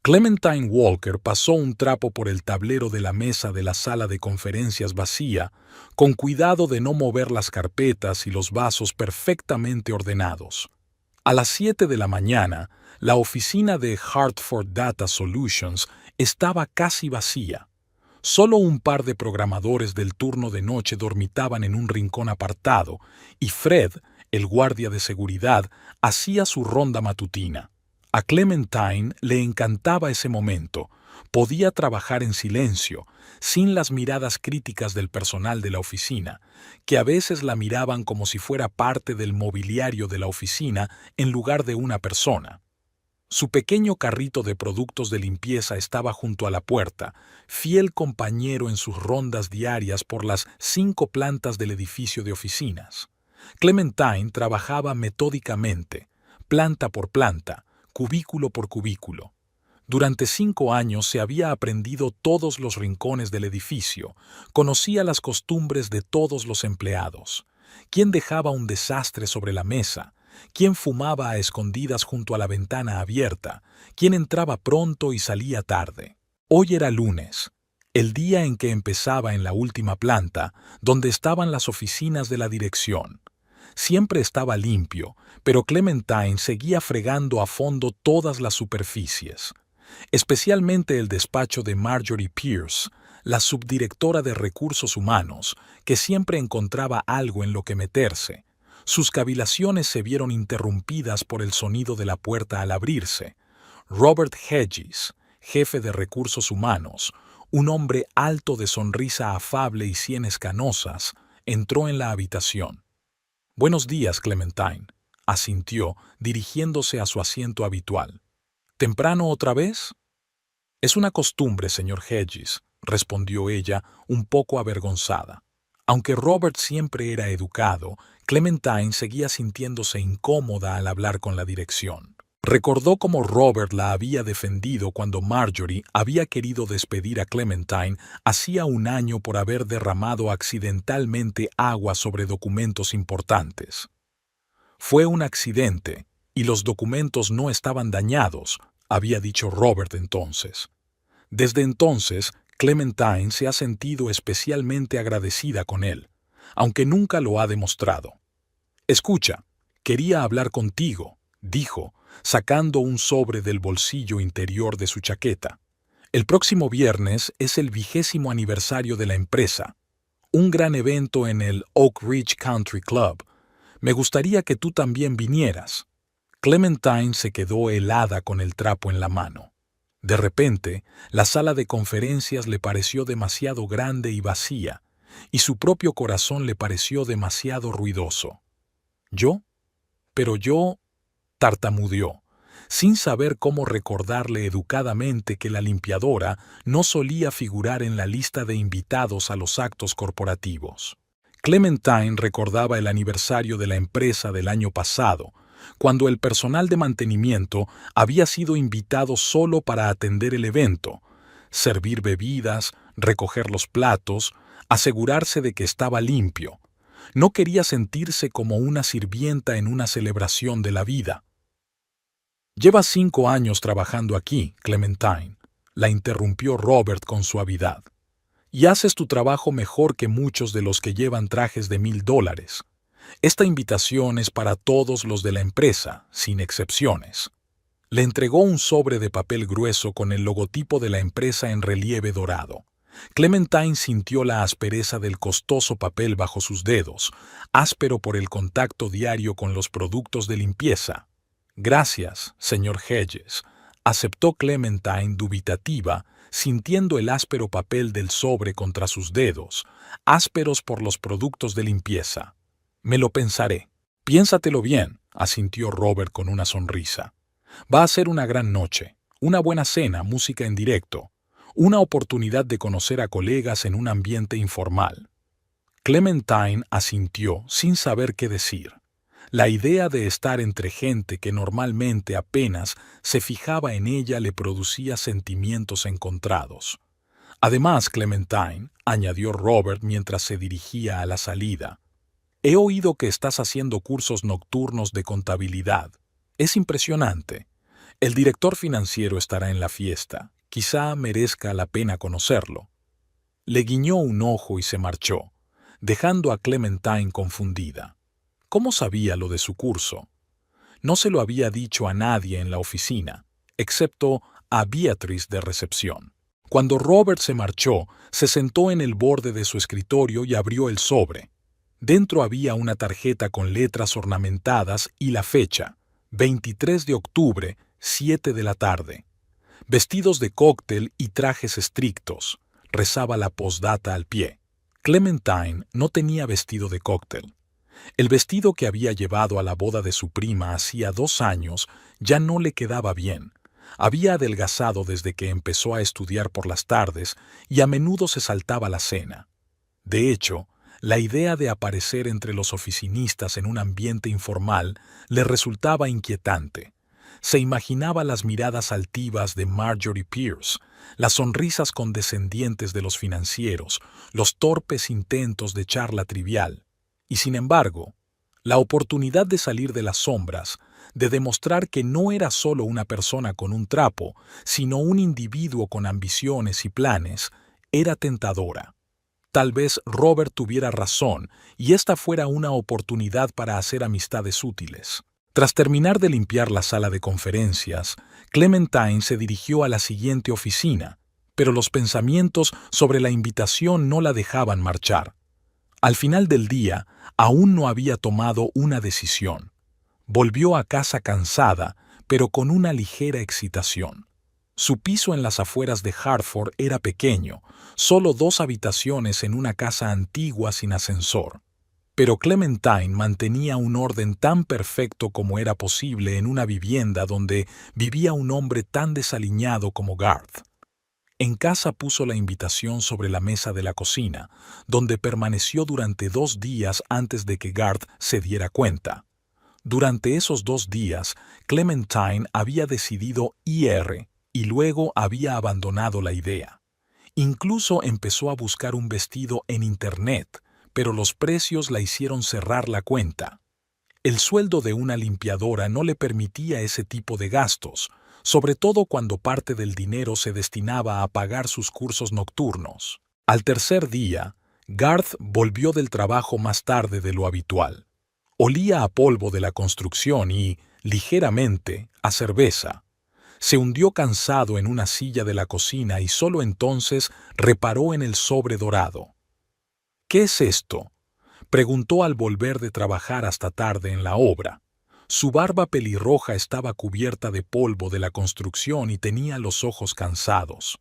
Clementine Walker pasó un trapo por el tablero de la mesa de la sala de conferencias vacía, con cuidado de no mover las carpetas y los vasos perfectamente ordenados. A las 7 de la mañana, la oficina de Hartford Data Solutions estaba casi vacía. Solo un par de programadores del turno de noche dormitaban en un rincón apartado, y Fred, el guardia de seguridad, hacía su ronda matutina. A Clementine le encantaba ese momento. Podía trabajar en silencio, sin las miradas críticas del personal de la oficina, que a veces la miraban como si fuera parte del mobiliario de la oficina en lugar de una persona. Su pequeño carrito de productos de limpieza estaba junto a la puerta, fiel compañero en sus rondas diarias por las 5 plantas del edificio de oficinas. Clementine trabajaba metódicamente, planta por planta, cubículo por cubículo. Durante 5 años se había aprendido todos los rincones del edificio, conocía las costumbres de todos los empleados. Quién dejaba un desastre sobre la mesa, quién fumaba a escondidas junto a la ventana abierta, quién entraba pronto y salía tarde. Hoy era lunes, el día en que empezaba en la última planta, donde estaban las oficinas de la dirección. Siempre estaba limpio, pero Clementine seguía fregando a fondo todas las superficies, especialmente el despacho de Marjorie Pierce, la subdirectora de Recursos Humanos, que siempre encontraba algo en lo que meterse. Sus cavilaciones se vieron interrumpidas por el sonido de la puerta al abrirse. Robert Hedges, jefe de Recursos Humanos, un hombre alto de sonrisa afable y sienes canosas, entró en la habitación. «Buenos días, Clementine», asintió, dirigiéndose a su asiento habitual. «¿Temprano otra vez?» «Es una costumbre, señor Hedges», respondió ella, un poco avergonzada. Aunque Robert siempre era educado, Clementine seguía sintiéndose incómoda al hablar con la dirección. Recordó cómo Robert la había defendido cuando Marjorie había querido despedir a Clementine hacía un año por haber derramado accidentalmente agua sobre documentos importantes. «Fue un accidente, y los documentos no estaban dañados», había dicho Robert entonces. Desde entonces, Clementine se ha sentido especialmente agradecida con él, aunque nunca lo ha demostrado. «Escucha, quería hablar contigo», dijo, sacando un sobre del bolsillo interior de su chaqueta. «El próximo viernes es el 20º aniversario de la empresa, un gran evento en el Oak Ridge Country Club. Me gustaría que tú también vinieras». Clementine se quedó helada con el trapo en la mano. De repente, la sala de conferencias le pareció demasiado grande y vacía, y su propio corazón le pareció demasiado ruidoso. «¿Yo? Pero yo…» tartamudeó, sin saber cómo recordarle educadamente que la limpiadora no solía figurar en la lista de invitados a los actos corporativos. Clementine recordaba el aniversario de la empresa del año pasado, cuando el personal de mantenimiento había sido invitado solo para atender el evento, servir bebidas, recoger los platos, asegurarse de que estaba limpio. No quería sentirse como una sirvienta en una celebración de la vida. «Llevas 5 años trabajando aquí, Clementine», la interrumpió Robert con suavidad. «Y haces tu trabajo mejor que muchos de los que llevan trajes de $1000. Esta invitación es para todos los de la empresa, sin excepciones». Le entregó un sobre de papel grueso con el logotipo de la empresa en relieve dorado. Clementine sintió la aspereza del costoso papel bajo sus dedos, áspero por el contacto diario con los productos de limpieza. «Gracias, señor Hedges», aceptó Clementine dubitativa, sintiendo el áspero papel del sobre contra sus dedos, ásperos por los productos de limpieza. «Me lo pensaré». «Piénsatelo bien», asintió Robert con una sonrisa. «Va a ser una gran noche, una buena cena, música en directo, una oportunidad de conocer a colegas en un ambiente informal». Clementine asintió sin saber qué decir. La idea de estar entre gente que normalmente apenas se fijaba en ella le producía sentimientos encontrados. «Además, Clementine», añadió Robert mientras se dirigía a la salida, «he oído que estás haciendo cursos nocturnos de contabilidad. Es impresionante. El director financiero estará en la fiesta. Quizá merezca la pena conocerlo. Le guiñó un ojo y se marchó, dejando a Clementine confundida. ¿Cómo sabía lo de su curso? No se lo había dicho a nadie en la oficina, excepto a Beatrice de recepción. Cuando Robert se marchó, se sentó en el borde de su escritorio y abrió el sobre. Dentro había una tarjeta con letras ornamentadas y la fecha, 23 de octubre, 7 de la tarde. Vestidos de cóctel y trajes estrictos, rezaba la postdata al pie. Clementine no tenía vestido de cóctel. El vestido que había llevado a la boda de su prima hacía 2 años ya no le quedaba bien. Había adelgazado desde que empezó a estudiar por las tardes y a menudo se saltaba la cena. De hecho, la idea de aparecer entre los oficinistas en un ambiente informal le resultaba inquietante. Se imaginaba las miradas altivas de Marjorie Pierce, las sonrisas condescendientes de los financieros, los torpes intentos de charla trivial. Y sin embargo, la oportunidad de salir de las sombras, de demostrar que no era solo una persona con un trapo, sino un individuo con ambiciones y planes, era tentadora. Tal vez Robert tuviera razón y esta fuera una oportunidad para hacer amistades útiles. Tras terminar de limpiar la sala de conferencias, Clementine se dirigió a la siguiente oficina, pero los pensamientos sobre la invitación no la dejaban marchar. Al final del día, aún no había tomado una decisión. Volvió a casa cansada, pero con una ligera excitación. Su piso en las afueras de Hartford era pequeño, solo 2 habitaciones en una casa antigua sin ascensor. Pero Clementine mantenía un orden tan perfecto como era posible en una vivienda donde vivía un hombre tan desaliñado como Garth. En casa puso la invitación sobre la mesa de la cocina, donde permaneció durante 2 días antes de que Garth se diera cuenta. Durante esos 2 días, Clementine había decidido ir y luego había abandonado la idea. Incluso empezó a buscar un vestido en Internet, pero los precios la hicieron cerrar la cuenta. El sueldo de una limpiadora no le permitía ese tipo de gastos, sobre todo cuando parte del dinero se destinaba a pagar sus cursos nocturnos. Al tercer día, Garth volvió del trabajo más tarde de lo habitual. Olía a polvo de la construcción y, ligeramente, a cerveza. Se hundió cansado en una silla de la cocina y solo entonces reparó en el sobre dorado. ¿Qué es esto?, preguntó al volver de trabajar hasta tarde en la obra. Su barba pelirroja estaba cubierta de polvo de la construcción y tenía los ojos cansados.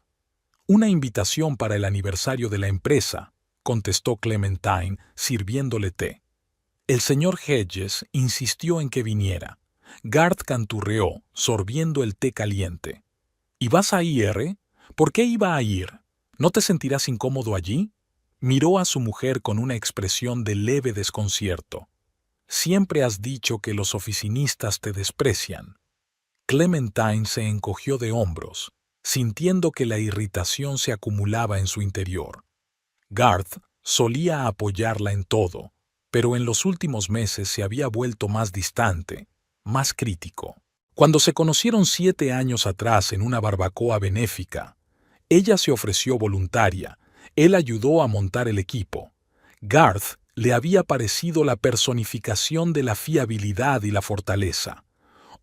«Una invitación para el aniversario de la empresa», contestó Clementine, sirviéndole té. El señor Hedges insistió en que viniera. Garth canturreó, sorbiendo el té caliente. «¿Y vas a ir? ¿Por qué iba a ir? ¿No te sentirás incómodo allí?». Miró a su mujer con una expresión de leve desconcierto. «Siempre has dicho que los oficinistas te desprecian». Clementine se encogió de hombros, sintiendo que la irritación se acumulaba en su interior. Garth solía apoyarla en todo, pero en los últimos meses se había vuelto más distante, más crítico. Cuando se conocieron 7 años atrás en una barbacoa benéfica, ella se ofreció voluntaria. Él ayudó a montar el equipo. Garth le había parecido la personificación de la fiabilidad y la fortaleza.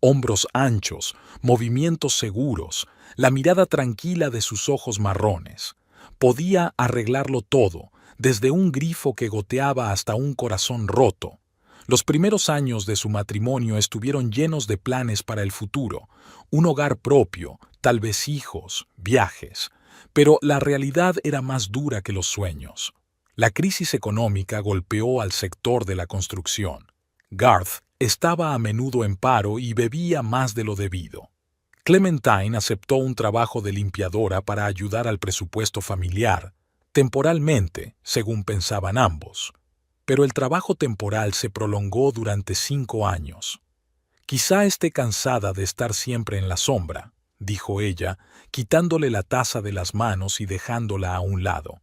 Hombros anchos, movimientos seguros, la mirada tranquila de sus ojos marrones. Podía arreglarlo todo, desde un grifo que goteaba hasta un corazón roto. Los primeros años de su matrimonio estuvieron llenos de planes para el futuro, un hogar propio, tal vez hijos, viajes. Pero la realidad era más dura que los sueños. La crisis económica golpeó al sector de la construcción. Garth estaba a menudo en paro y bebía más de lo debido. Clementine aceptó un trabajo de limpiadora para ayudar al presupuesto familiar, temporalmente, según pensaban ambos. Pero el trabajo temporal se prolongó durante 5 años. «Quizá esté cansada de estar siempre en la sombra», dijo ella, quitándole la taza de las manos y dejándola a un lado.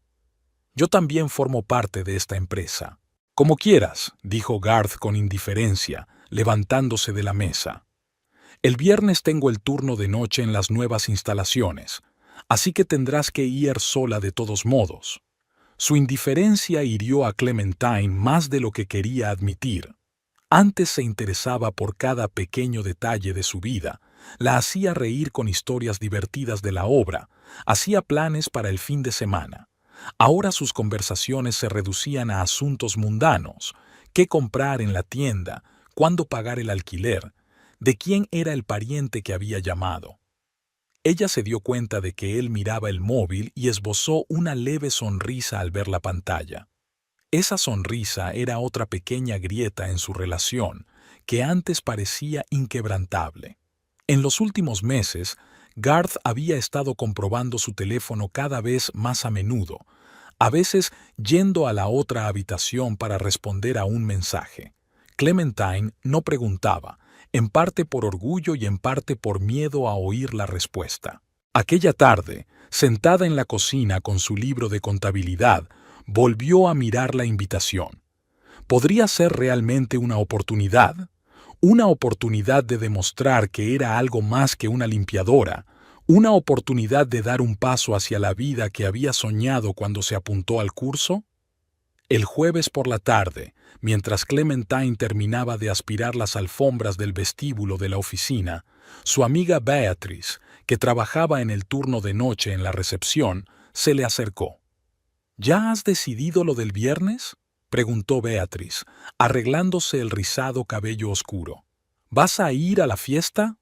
«Yo también formo parte de esta empresa». «Como quieras», dijo Garth con indiferencia, levantándose de la mesa. El viernes tengo el turno de noche en las nuevas instalaciones, así que tendrás que ir sola de todos modos. Su indiferencia hirió a Clementine más de lo que quería admitir. Antes se interesaba por cada pequeño detalle de su vida, la hacía reír con historias divertidas de la obra, hacía planes para el fin de semana. Ahora sus conversaciones se reducían a asuntos mundanos: qué comprar en la tienda, cuándo pagar el alquiler, de quién era el pariente que había llamado. Ella se dio cuenta de que él miraba el móvil y esbozó una leve sonrisa al ver la pantalla. Esa sonrisa era otra pequeña grieta en su relación, que antes parecía inquebrantable. En los últimos meses, Garth había estado comprobando su teléfono cada vez más a menudo, a veces yendo a la otra habitación para responder a un mensaje. Clementine no preguntaba, en parte por orgullo y en parte por miedo a oír la respuesta. Aquella tarde, sentada en la cocina con su libro de contabilidad, volvió a mirar la invitación. ¿Podría ser realmente una oportunidad? Una oportunidad de demostrar que era algo más que una limpiadora, una oportunidad de dar un paso hacia la vida que había soñado cuando se apuntó al curso. El jueves por la tarde, mientras Clementine terminaba de aspirar las alfombras del vestíbulo de la oficina, su amiga Beatrice, que trabajaba en el turno de noche en la recepción, se le acercó. ¿Ya has decidido lo del viernes?, preguntó Beatrice, arreglándose el rizado cabello oscuro. ¿Vas a ir a la fiesta?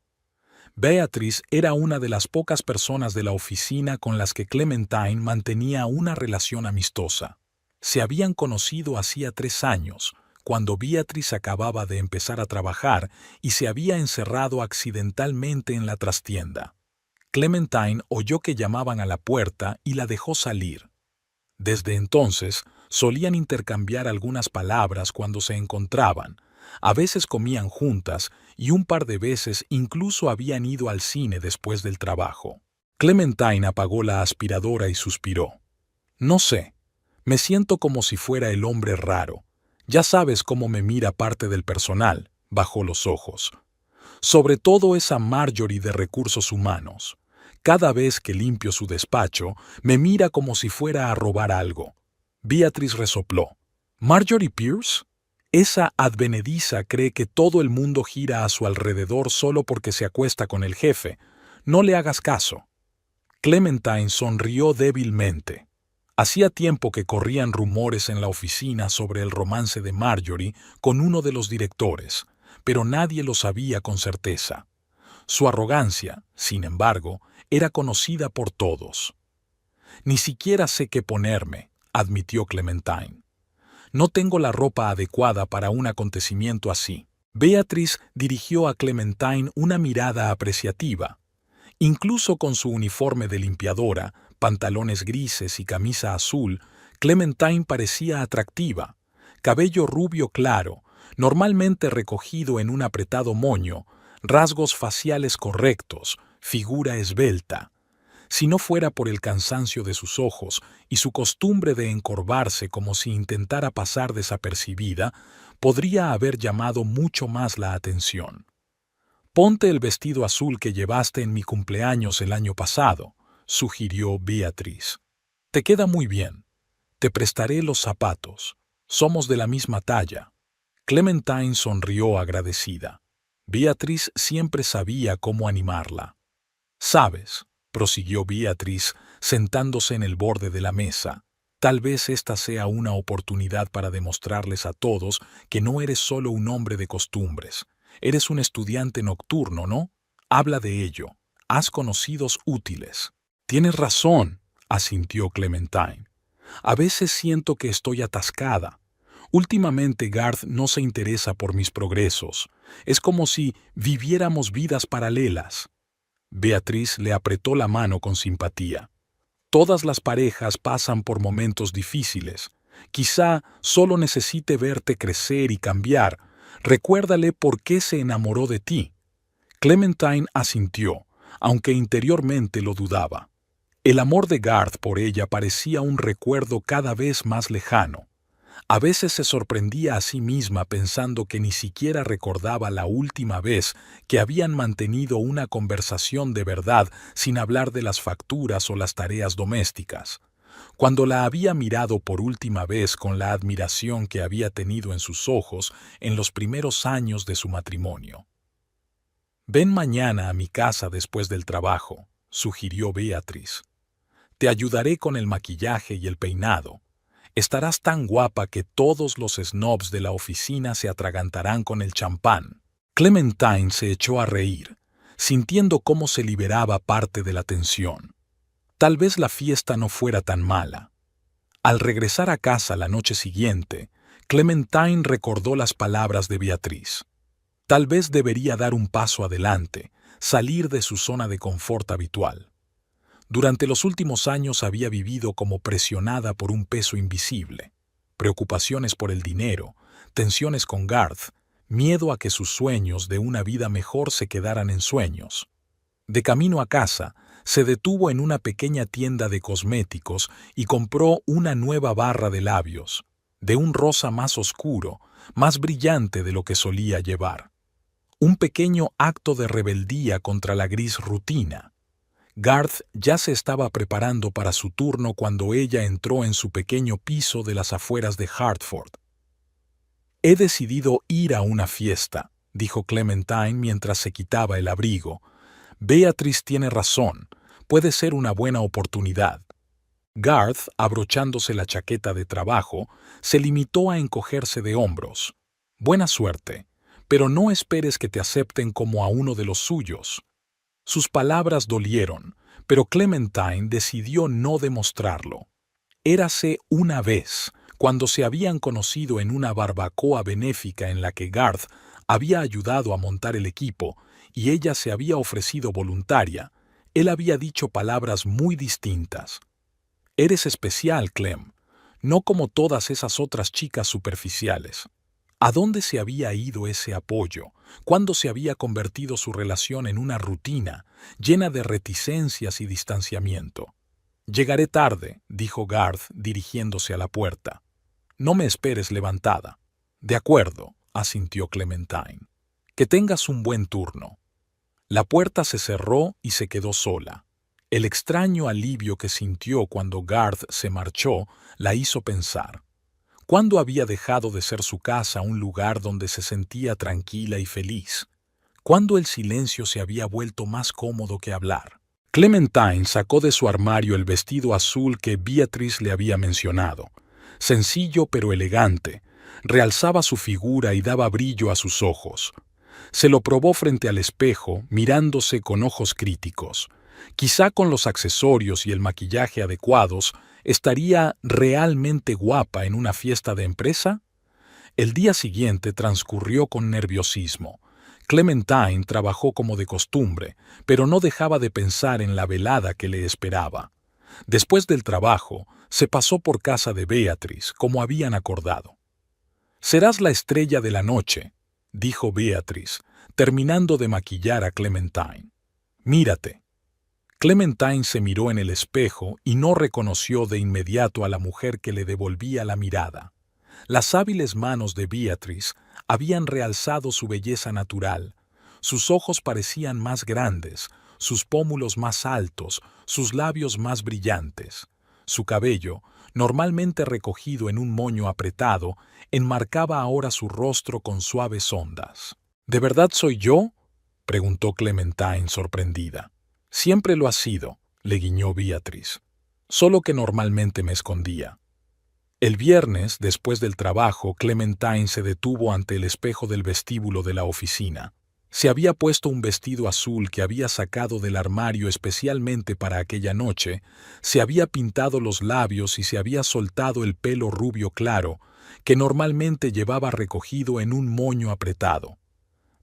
Beatrice era una de las pocas personas de la oficina con las que Clementine mantenía una relación amistosa. Se habían conocido hacía 3 años, cuando Beatrice acababa de empezar a trabajar y se había encerrado accidentalmente en la trastienda. Clementine oyó que llamaban a la puerta y la dejó salir. Desde entonces, solían intercambiar algunas palabras cuando se encontraban. A veces comían juntas y un par de veces incluso habían ido al cine después del trabajo. Clementine apagó la aspiradora y suspiró. No sé. Me siento como si fuera el hombre raro. Ya sabes cómo me mira parte del personal. Bajó los ojos. Sobre todo esa Marjorie de recursos humanos. Cada vez que limpio su despacho, me mira como si fuera a robar algo. Beatrice resopló. ¿Marjorie Pierce? Esa advenediza cree que todo el mundo gira a su alrededor solo porque se acuesta con el jefe. No le hagas caso. Clementine sonrió débilmente. Hacía tiempo que corrían rumores en la oficina sobre el romance de Marjorie con uno de los directores, pero nadie lo sabía con certeza. Su arrogancia, sin embargo, era conocida por todos. Ni siquiera sé qué ponerme, admitió Clementine. No tengo la ropa adecuada para un acontecimiento así. Beatrice dirigió a Clementine una mirada apreciativa. Incluso con su uniforme de limpiadora, pantalones grises y camisa azul, Clementine parecía atractiva. Cabello rubio claro, normalmente recogido en un apretado moño, rasgos faciales correctos, figura esbelta. Si no fuera por el cansancio de sus ojos y su costumbre de encorvarse como si intentara pasar desapercibida, podría haber llamado mucho más la atención. Ponte el vestido azul que llevaste en mi cumpleaños el año pasado, sugirió Beatrice. Te queda muy bien. Te prestaré los zapatos. Somos de la misma talla. Clementine sonrió agradecida. Beatrice siempre sabía cómo animarla. ¿Sabes?, prosiguió Beatrice, sentándose en el borde de la mesa. Tal vez esta sea una oportunidad para demostrarles a todos que no eres solo un hombre de costumbres. Eres un estudiante nocturno, ¿no? Habla de ello. Haz conocidos útiles. Tienes razón, asintió Clementine. A veces siento que estoy atascada. Últimamente Garth no se interesa por mis progresos. Es como si viviéramos vidas paralelas. Beatrice le apretó la mano con simpatía. Todas las parejas pasan por momentos difíciles. Quizá solo necesite verte crecer y cambiar. Recuérdale por qué se enamoró de ti. Clementine asintió, aunque interiormente lo dudaba. El amor de Garth por ella parecía un recuerdo cada vez más lejano. A veces se sorprendía a sí misma pensando que ni siquiera recordaba la última vez que habían mantenido una conversación de verdad sin hablar de las facturas o las tareas domésticas. Cuando la había mirado por última vez con la admiración que había tenido en sus ojos en los primeros años de su matrimonio. «Ven mañana a mi casa después del trabajo», sugirió Beatriz. «Te ayudaré con el maquillaje y el peinado. Estarás tan guapa que todos los snobs de la oficina se atragantarán con el champán». Clementine se echó a reír, sintiendo cómo se liberaba parte de la tensión. Tal vez la fiesta no fuera tan mala. Al regresar a casa la noche siguiente, Clementine recordó las palabras de Beatriz. Tal vez debería dar un paso adelante, salir de su zona de confort habitual. Durante los últimos años había vivido como presionada por un peso invisible, preocupaciones por el dinero, tensiones con Garth, miedo a que sus sueños de una vida mejor se quedaran en sueños. De camino a casa, se detuvo en una pequeña tienda de cosméticos y compró una nueva barra de labios, de un rosa más oscuro, más brillante de lo que solía llevar. Un pequeño acto de rebeldía contra la gris rutina. Garth ya se estaba preparando para su turno cuando ella entró en su pequeño piso de las afueras de Hartford. «He decidido ir a una fiesta», dijo Clementine mientras se quitaba el abrigo. «Beatriz tiene razón, puede ser una buena oportunidad». Garth, abrochándose la chaqueta de trabajo, se limitó a encogerse de hombros. «Buena suerte, pero no esperes que te acepten como a uno de los suyos». Sus palabras dolieron, pero Clementine decidió no demostrarlo. Érase una vez, cuando se habían conocido en una barbacoa benéfica en la que Garth había ayudado a montar el equipo y ella se había ofrecido voluntaria, él había dicho palabras muy distintas. «Eres especial, Clem, no como todas esas otras chicas superficiales». ¿A dónde se había ido ese apoyo? ¿Cuándo se había convertido su relación en una rutina, llena de reticencias y distanciamiento? «Llegaré tarde», dijo Garth dirigiéndose a la puerta. «No me esperes levantada». «De acuerdo», asintió Clementine. «Que tengas un buen turno». La puerta se cerró y se quedó sola. El extraño alivio que sintió cuando Garth se marchó la hizo pensar. ¿Cuándo había dejado de ser su casa un lugar donde se sentía tranquila y feliz? ¿Cuándo el silencio se había vuelto más cómodo que hablar? Clementine sacó de su armario el vestido azul que Beatriz le había mencionado. Sencillo pero elegante, realzaba su figura y daba brillo a sus ojos. Se lo probó frente al espejo, mirándose con ojos críticos. Quizá con los accesorios y el maquillaje adecuados, ¿estaría realmente guapa en una fiesta de empresa? El día siguiente transcurrió con nerviosismo. Clementine trabajó como de costumbre, pero no dejaba de pensar en la velada que le esperaba. Después del trabajo, se pasó por casa de Beatriz, como habían acordado. «Serás la estrella de la noche», dijo Beatriz, terminando de maquillar a Clementine. «Mírate». Clementine se miró en el espejo y no reconoció de inmediato a la mujer que le devolvía la mirada. Las hábiles manos de Beatriz habían realzado su belleza natural. Sus ojos parecían más grandes, sus pómulos más altos, sus labios más brillantes. Su cabello, normalmente recogido en un moño apretado, enmarcaba ahora su rostro con suaves ondas. «¿De verdad soy yo?», preguntó Clementine sorprendida. «Siempre lo has sido», le guiñó Beatriz. «Solo que normalmente me escondía». El viernes, después del trabajo, Clementine se detuvo ante el espejo del vestíbulo de la oficina. Se había puesto un vestido azul que había sacado del armario especialmente para aquella noche, se había pintado los labios y se había soltado el pelo rubio claro, que normalmente llevaba recogido en un moño apretado.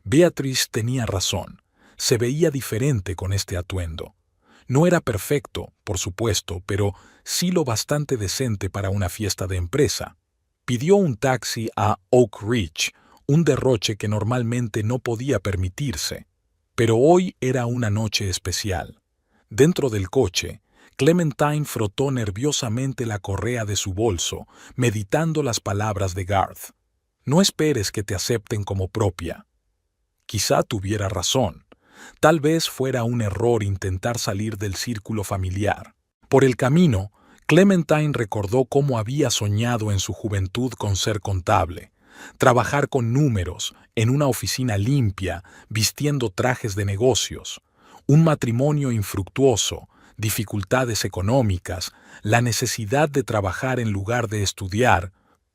Beatriz tenía razón. Se veía diferente con este atuendo. No era perfecto, por supuesto, pero sí lo bastante decente para una fiesta de empresa. Pidió un taxi a Oak Ridge, un derroche que normalmente no podía permitirse. Pero hoy era una noche especial. Dentro del coche, Clementine frotó nerviosamente la correa de su bolso, meditando las palabras de Garth. No esperes que te acepten como propia. Quizá tuviera razón. Tal vez fuera un error intentar salir del círculo familiar. Por el camino, Clementine recordó cómo había soñado en su juventud con ser contable, trabajar con números, en una oficina limpia, vistiendo trajes de negocios, un matrimonio infructuoso, dificultades económicas, la necesidad de trabajar en lugar de estudiar.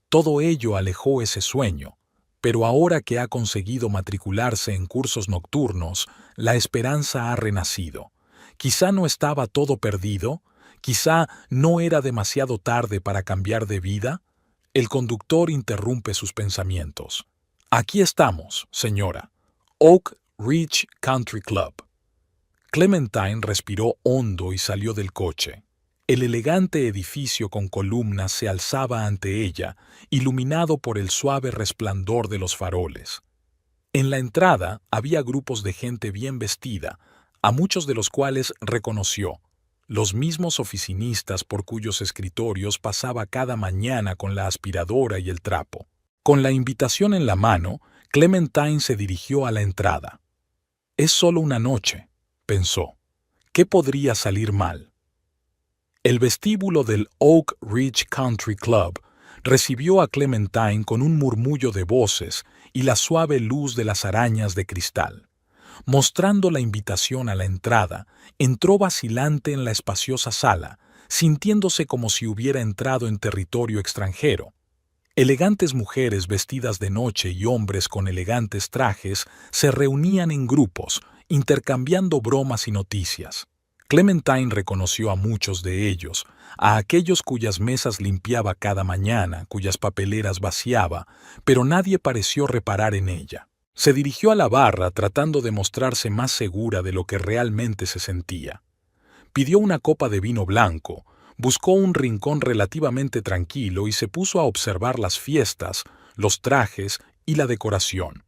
Todo ello alejó ese sueño, pero ahora que ha conseguido matricularse en cursos nocturnos, la esperanza ha renacido. Quizá no estaba todo perdido, quizá no era demasiado tarde para cambiar de vida. El conductor interrumpe sus pensamientos. Aquí estamos, señora. Oak Ridge Country Club. Clementine respiró hondo y salió del coche. El elegante edificio con columnas se alzaba ante ella, iluminado por el suave resplandor de los faroles. En la entrada había grupos de gente bien vestida, a muchos de los cuales reconoció, los mismos oficinistas por cuyos escritorios pasaba cada mañana con la aspiradora y el trapo. Con la invitación en la mano, Clementine se dirigió a la entrada. Es solo una noche, pensó. ¿Qué podría salir mal? El vestíbulo del Oak Ridge Country Club recibió a Clementine con un murmullo de voces y la suave luz de las arañas de cristal. Mostrando la invitación a la entrada, entró vacilante en la espaciosa sala, sintiéndose como si hubiera entrado en territorio extranjero. Elegantes mujeres vestidas de noche y hombres con elegantes trajes se reunían en grupos, intercambiando bromas y noticias. Clementine reconoció a muchos de ellos, a aquellos cuyas mesas limpiaba cada mañana, cuyas papeleras vaciaba, pero nadie pareció reparar en ella. Se dirigió a la barra tratando de mostrarse más segura de lo que realmente se sentía. Pidió una copa de vino blanco, buscó un rincón relativamente tranquilo y se puso a observar las fiestas, los trajes y la decoración.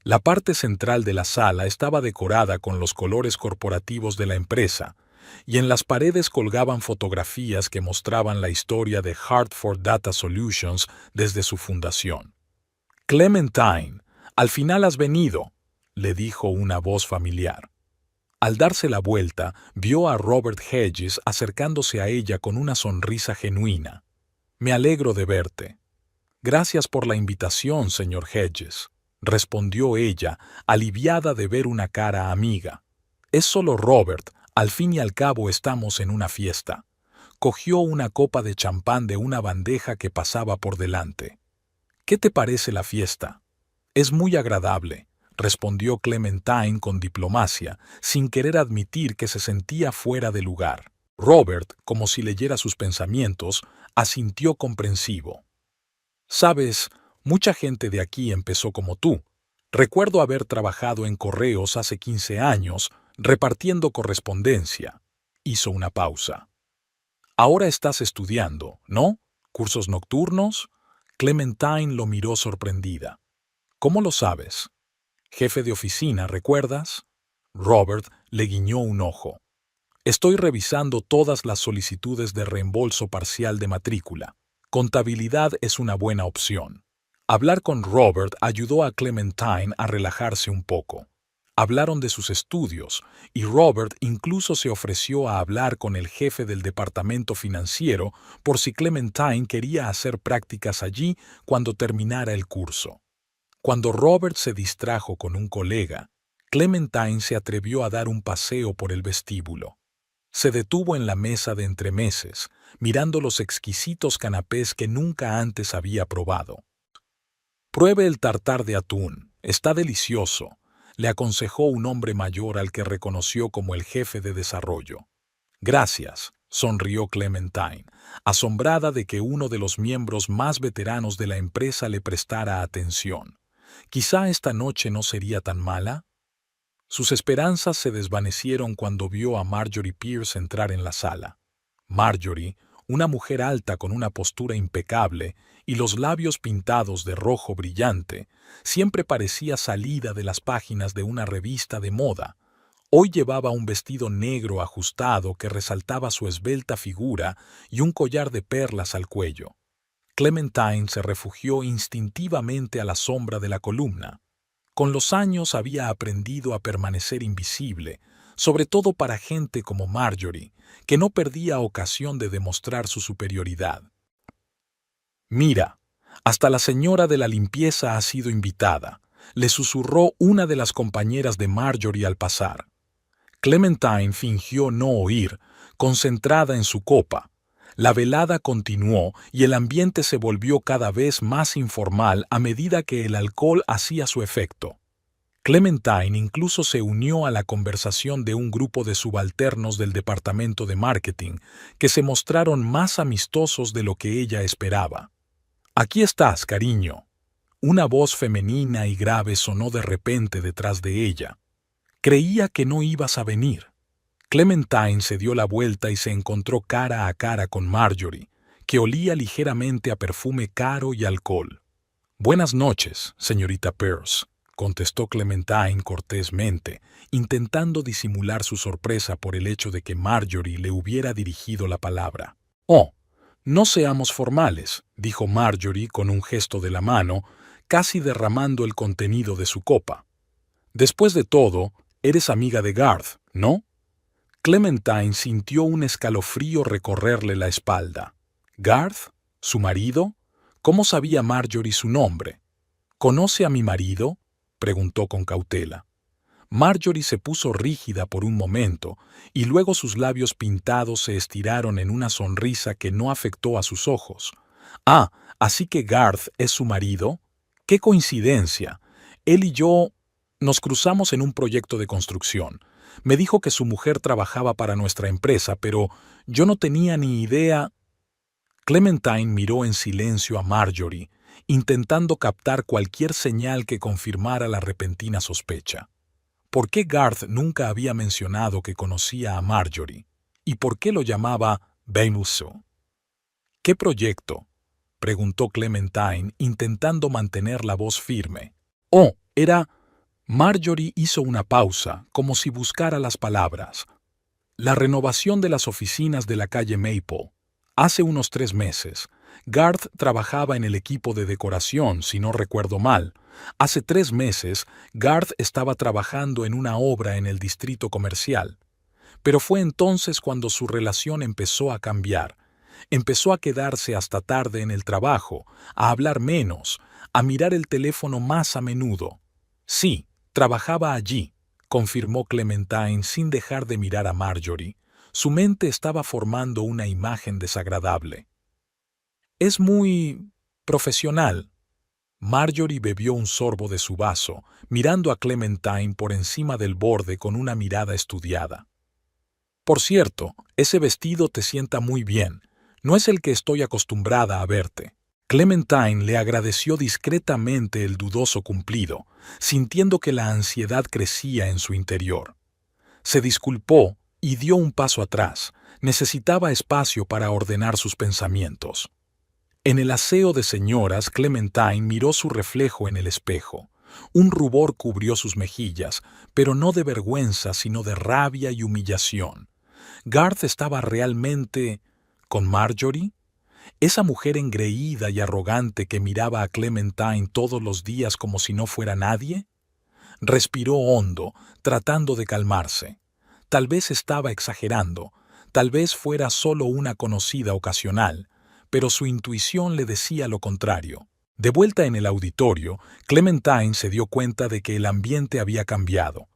La parte central de la sala estaba decorada con los colores corporativos de la empresa, y en las paredes colgaban fotografías que mostraban la historia de Hartford Data Solutions desde su fundación. «Clementine, al final has venido», le dijo una voz familiar. Al darse la vuelta, vio a Robert Hedges acercándose a ella con una sonrisa genuina. «Me alegro de verte». «Gracias por la invitación, señor Hedges», respondió ella, aliviada de ver una cara amiga. «Es solo Robert, al fin y al cabo estamos en una fiesta». Cogió una copa de champán de una bandeja que pasaba por delante. «¿Qué te parece la fiesta?» «Es muy agradable», respondió Clementine con diplomacia, sin querer admitir que se sentía fuera de lugar. Robert, como si leyera sus pensamientos, asintió comprensivo. «Sabes, mucha gente de aquí empezó como tú. Recuerdo haber trabajado en correos hace 15 años, repartiendo correspondencia». Hizo una pausa. «Ahora estás estudiando, ¿no? ¿Cursos nocturnos?» Clementine lo miró sorprendida. «¿Cómo lo sabes?» «Jefe de oficina, ¿recuerdas?» Robert le guiñó un ojo. «Estoy revisando todas las solicitudes de reembolso parcial de matrícula. Contabilidad es una buena opción». Hablar con Robert ayudó a Clementine a relajarse un poco. Hablaron de sus estudios, y Robert incluso se ofreció a hablar con el jefe del departamento financiero por si Clementine quería hacer prácticas allí cuando terminara el curso. Cuando Robert se distrajo con un colega, Clementine se atrevió a dar un paseo por el vestíbulo. Se detuvo en la mesa de entremeses, mirando los exquisitos canapés que nunca antes había probado. «Pruebe el tartar de atún, está delicioso», le aconsejó un hombre mayor al que reconoció como el jefe de desarrollo. «Gracias», sonrió Clementine, asombrada de que uno de los miembros más veteranos de la empresa le prestara atención. ¿Quizá esta noche no sería tan mala? Sus esperanzas se desvanecieron cuando vio a Marjorie Pierce entrar en la sala. Marjorie, una mujer alta con una postura impecable y los labios pintados de rojo brillante, siempre parecía salida de las páginas de una revista de moda. Hoy llevaba un vestido negro ajustado que resaltaba su esbelta figura y un collar de perlas al cuello. Clementine se refugió instintivamente a la sombra de la columna. Con los años había aprendido a permanecer invisible, sobre todo para gente como Marjorie, que no perdía ocasión de demostrar su superioridad. «Mira, hasta la señora de la limpieza ha sido invitada», le susurró una de las compañeras de Marjorie al pasar. Clementine fingió no oír, concentrada en su copa. La velada continuó y el ambiente se volvió cada vez más informal a medida que el alcohol hacía su efecto. Clementine incluso se unió a la conversación de un grupo de subalternos del departamento de marketing, que se mostraron más amistosos de lo que ella esperaba. «Aquí estás, cariño». Una voz femenina y grave sonó de repente detrás de ella. «Creía que no ibas a venir». Clementine se dio la vuelta y se encontró cara a cara con Marjorie, que olía ligeramente a perfume caro y alcohol. «Buenas noches, señorita Peirce», contestó Clementine cortésmente, intentando disimular su sorpresa por el hecho de que Marjorie le hubiera dirigido la palabra. «Oh, no seamos formales», dijo Marjorie con un gesto de la mano, casi derramando el contenido de su copa. «Después de todo, eres amiga de Garth, ¿no?» Clementine sintió un escalofrío recorrerle la espalda. «¿Garth? ¿Su marido? ¿Cómo sabía Marjorie su nombre?» «¿Conoce a mi marido?», preguntó con cautela. Marjorie se puso rígida por un momento y luego sus labios pintados se estiraron en una sonrisa que no afectó a sus ojos. «Ah, así que Garth es su marido. ¡Qué coincidencia! Él y yo nos cruzamos en un proyecto de construcción. Me dijo que su mujer trabajaba para nuestra empresa, pero yo no tenía ni idea». Clementine miró en silencio a Marjorie, intentando captar cualquier señal que confirmara la repentina sospecha. ¿Por qué Garth nunca había mencionado que conocía a Marjorie? ¿Y por qué lo llamaba Beimuso? «¿Qué proyecto?», preguntó Clementine, intentando mantener la voz firme. «Oh, era...». Marjorie hizo una pausa, como si buscara las palabras. «La renovación de las oficinas de la calle Maple. Hace unos 3 meses. Garth trabajaba en el equipo de decoración, si no recuerdo mal. Hace 3 meses, Garth estaba trabajando en una obra en el distrito comercial. Pero fue entonces cuando su relación empezó a cambiar. Empezó a quedarse hasta tarde en el trabajo, a hablar menos, a mirar el teléfono más a menudo. Sí, trabajaba allí», confirmó Clementine sin dejar de mirar a Marjorie. Su mente estaba formando una imagen desagradable. «Es muy profesional». Marjorie bebió un sorbo de su vaso, mirando a Clementine por encima del borde con una mirada estudiada. «Por cierto, ese vestido te sienta muy bien. No es el que estoy acostumbrada a verte». Clementine le agradeció discretamente el dudoso cumplido, sintiendo que la ansiedad crecía en su interior. Se disculpó y dio un paso atrás. Necesitaba espacio para ordenar sus pensamientos. En el aseo de señoras, Clementine miró su reflejo en el espejo. Un rubor cubrió sus mejillas, pero no de vergüenza, sino de rabia y humillación. Garth estaba realmente... ¿con Marjorie? Esa mujer engreída y arrogante que miraba a Clementine todos los días como si no fuera nadie. Respiró hondo, tratando de calmarse. Tal vez estaba exagerando, tal vez fuera solo una conocida ocasional, pero su intuición le decía lo contrario. De vuelta en el auditorio, Clementine se dio cuenta de que el ambiente había cambiado.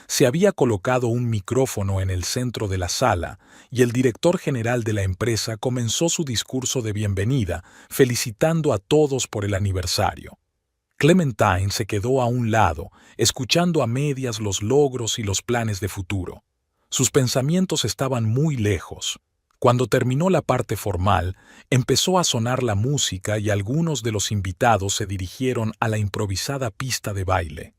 Se había colocado un micrófono en el centro de la sala y el director general de la empresa comenzó su discurso de bienvenida, felicitando a todos por el aniversario. Clementine se quedó a un lado, escuchando a medias los logros y los planes de futuro. Sus pensamientos estaban muy lejos. Cuando terminó la parte formal, empezó a sonar la música y algunos de los invitados se dirigieron a la improvisada pista de baile.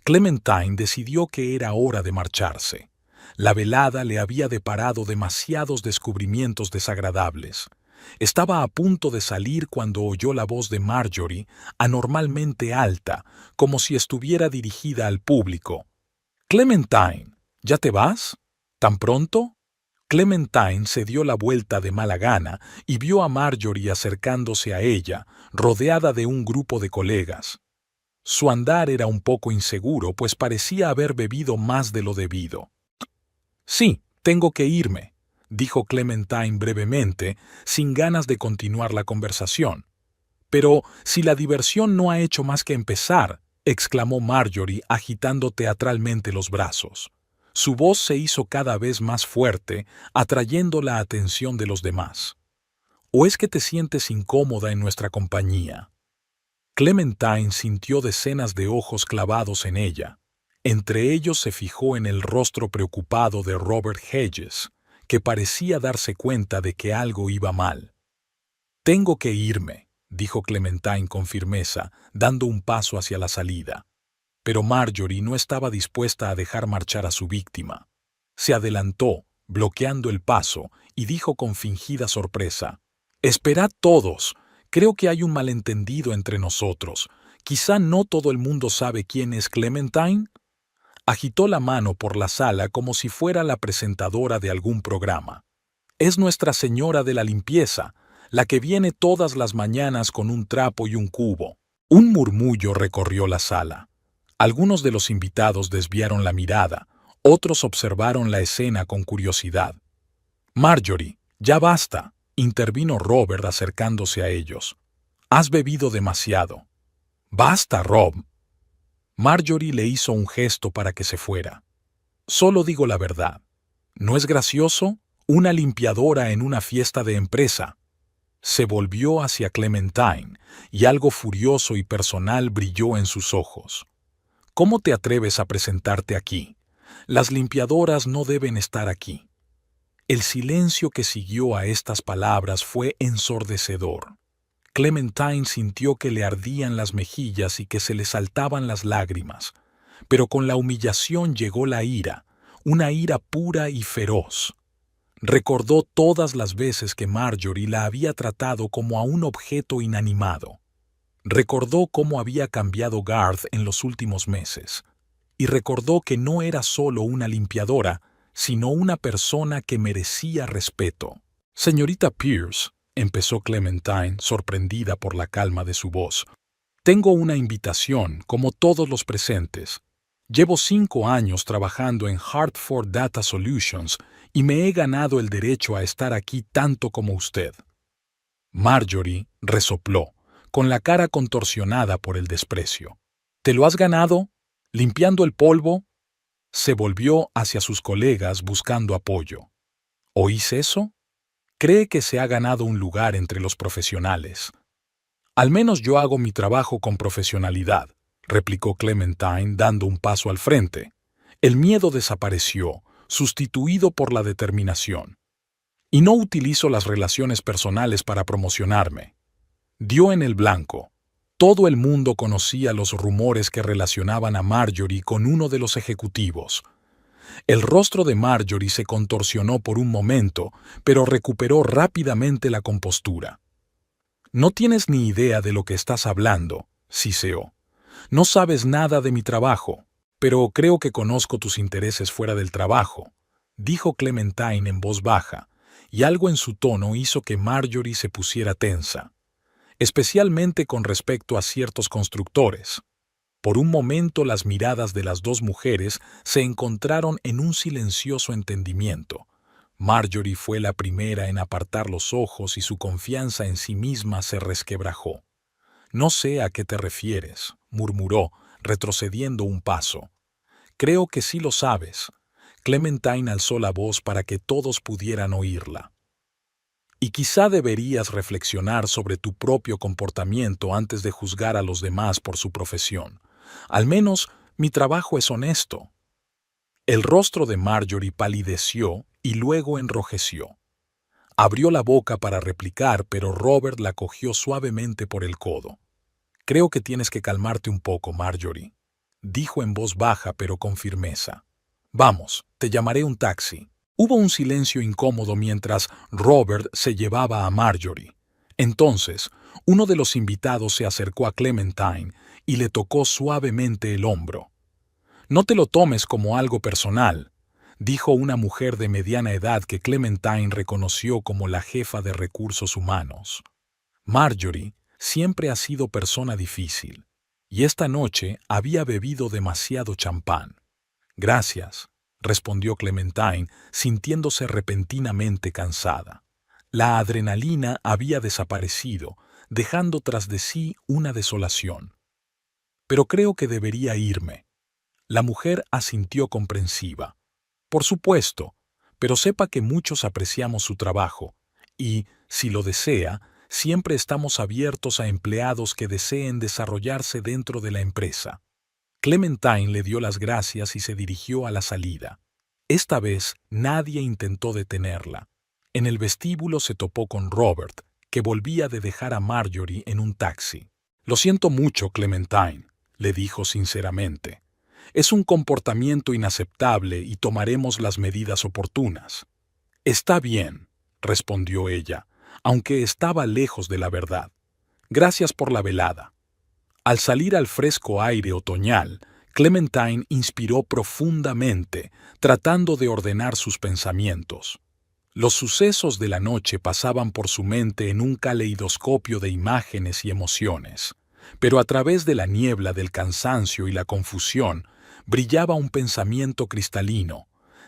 Clementine decidió que era hora de marcharse. La velada le había deparado demasiados descubrimientos desagradables. Estaba a punto de salir cuando oyó la voz de Marjorie, anormalmente alta, como si estuviera dirigida al público. «Clementine, ¿Ya te vas? ¿Tan pronto? Clementine se dio la vuelta de mala gana y vio a Marjorie acercándose a ella, rodeada de un grupo de colegas. Su andar era un poco inseguro, pues parecía haber bebido más de lo debido. Sí, tengo que irme, dijo Clementine brevemente, sin ganas de continuar la conversación. Pero si la diversión no ha hecho más que empezar, exclamó Marjorie agitando teatralmente los brazos. Su voz se hizo cada vez más fuerte, atrayendo la atención de los demás. ¿O es que te sientes incómoda en nuestra compañía? Clementine sintió decenas de ojos clavados en ella. Entre ellos se fijó en el rostro preocupado de Robert Hedges, que parecía darse cuenta de que algo iba mal. «Tengo que irme», dijo Clementine con firmeza, dando un paso hacia la salida. Pero Marjorie no estaba dispuesta a dejar marchar a su víctima. Se adelantó, bloqueando el paso, y dijo con fingida sorpresa: «Esperad todos. Creo que hay un malentendido entre nosotros. Quizá no todo el mundo sabe quién es Clementine». Agitó la mano por la sala como si fuera la presentadora de algún programa. «Es Nuestra Señora de la Limpieza, la que viene todas las mañanas con un trapo y un cubo». Un murmullo recorrió la sala. Algunos de los invitados desviaron la mirada, otros observaron la escena con curiosidad. «Marjorie, ya basta», intervino Robert acercándose a ellos. «Has bebido demasiado». «Basta, Rob». Marjorie le hizo un gesto para que se fuera. «Solo digo la verdad. ¿No es gracioso? Una limpiadora en una fiesta de empresa». Se volvió hacia Clementine, y algo furioso y personal brilló en sus ojos. «¿Cómo te atreves a presentarte aquí? Las limpiadoras no deben estar aquí». El silencio que siguió a estas palabras fue ensordecedor. Clementine sintió que le ardían las mejillas y que se le saltaban las lágrimas, pero con la humillación llegó la ira, una ira pura y feroz. Recordó todas las veces que Marjorie la había tratado como a un objeto inanimado. Recordó cómo había cambiado Garth en los últimos meses, y recordó que no era solo una limpiadora, sino una persona que merecía respeto. «Señorita Pierce», empezó Clementine, sorprendida por la calma de su voz, «tengo una invitación, como todos los presentes. Llevo 5 años trabajando en Hartford Data Solutions y me he ganado el derecho a estar aquí tanto como usted». Marjorie resopló, con la cara contorsionada por el desprecio. «¿Te lo has ganado? ¿Limpiando el polvo?». Se volvió hacia sus colegas buscando apoyo. «¿Oís eso? Cree que se ha ganado un lugar entre los profesionales». «Al menos yo hago mi trabajo con profesionalidad», replicó Clementine dando un paso al frente. El miedo desapareció, sustituido por la determinación. «Y no utilizo las relaciones personales para promocionarme». Dio en el blanco. Todo el mundo conocía los rumores que relacionaban a Marjorie con uno de los ejecutivos. El rostro de Marjorie se contorsionó por un momento, pero recuperó rápidamente la compostura. «No tienes ni idea de lo que estás hablando», siseó. «No sabes nada de mi trabajo, pero creo que conozco tus intereses fuera del trabajo», dijo Clementine en voz baja, y algo en su tono hizo que Marjorie se pusiera tensa, especialmente con respecto a ciertos constructores. Por un momento las miradas de las dos mujeres se encontraron en un silencioso entendimiento. Marjorie fue la primera en apartar los ojos y su confianza en sí misma se resquebrajó. «No sé a qué te refieres», murmuró, retrocediendo un paso. «Creo que sí lo sabes». Clementine alzó la voz para que todos pudieran oírla. «Y quizá deberías reflexionar sobre tu propio comportamiento antes de juzgar a los demás por su profesión. Al menos mi trabajo es honesto». El rostro de Marjorie palideció y luego enrojeció. Abrió la boca para replicar, pero Robert la cogió suavemente por el codo. «Creo que tienes que calmarte un poco, Marjorie», dijo en voz baja pero con firmeza. «Vamos, te llamaré un taxi». Hubo un silencio incómodo mientras Robert se llevaba a Marjorie. Entonces, uno de los invitados se acercó a Clementine y le tocó suavemente el hombro. «No te lo tomes como algo personal. dijo una mujer de mediana edad que Clementine reconoció como la jefa de recursos humanos. Marjorie siempre ha sido persona difícil, y esta noche había bebido demasiado champán. Gracias, respondió Clementine, sintiéndose repentinamente cansada. La adrenalina había desaparecido, dejando tras de sí una desolación. Pero creo que debería irme. La mujer asintió comprensiva. Por supuesto, pero sepa que muchos apreciamos su trabajo, y, si lo desea, siempre estamos abiertos a empleados que deseen desarrollarse dentro de la empresa. Clementine le dio las gracias y se dirigió a la salida. Esta vez nadie intentó detenerla. En el vestíbulo se topó con Robert, que volvía de dejar a Marjorie en un taxi. «Lo siento mucho, Clementine», le dijo sinceramente. «Es un comportamiento inaceptable y tomaremos las medidas oportunas». «Está bien», respondió ella, aunque estaba lejos de la verdad. «Gracias por la velada». Al salir al fresco aire otoñal, Clementine inspiró profundamente, tratando de ordenar sus pensamientos. Los sucesos de la noche pasaban por su mente en un caleidoscopio de imágenes y emociones, pero a través de la niebla del cansancio y la confusión brillaba un pensamiento cristalino.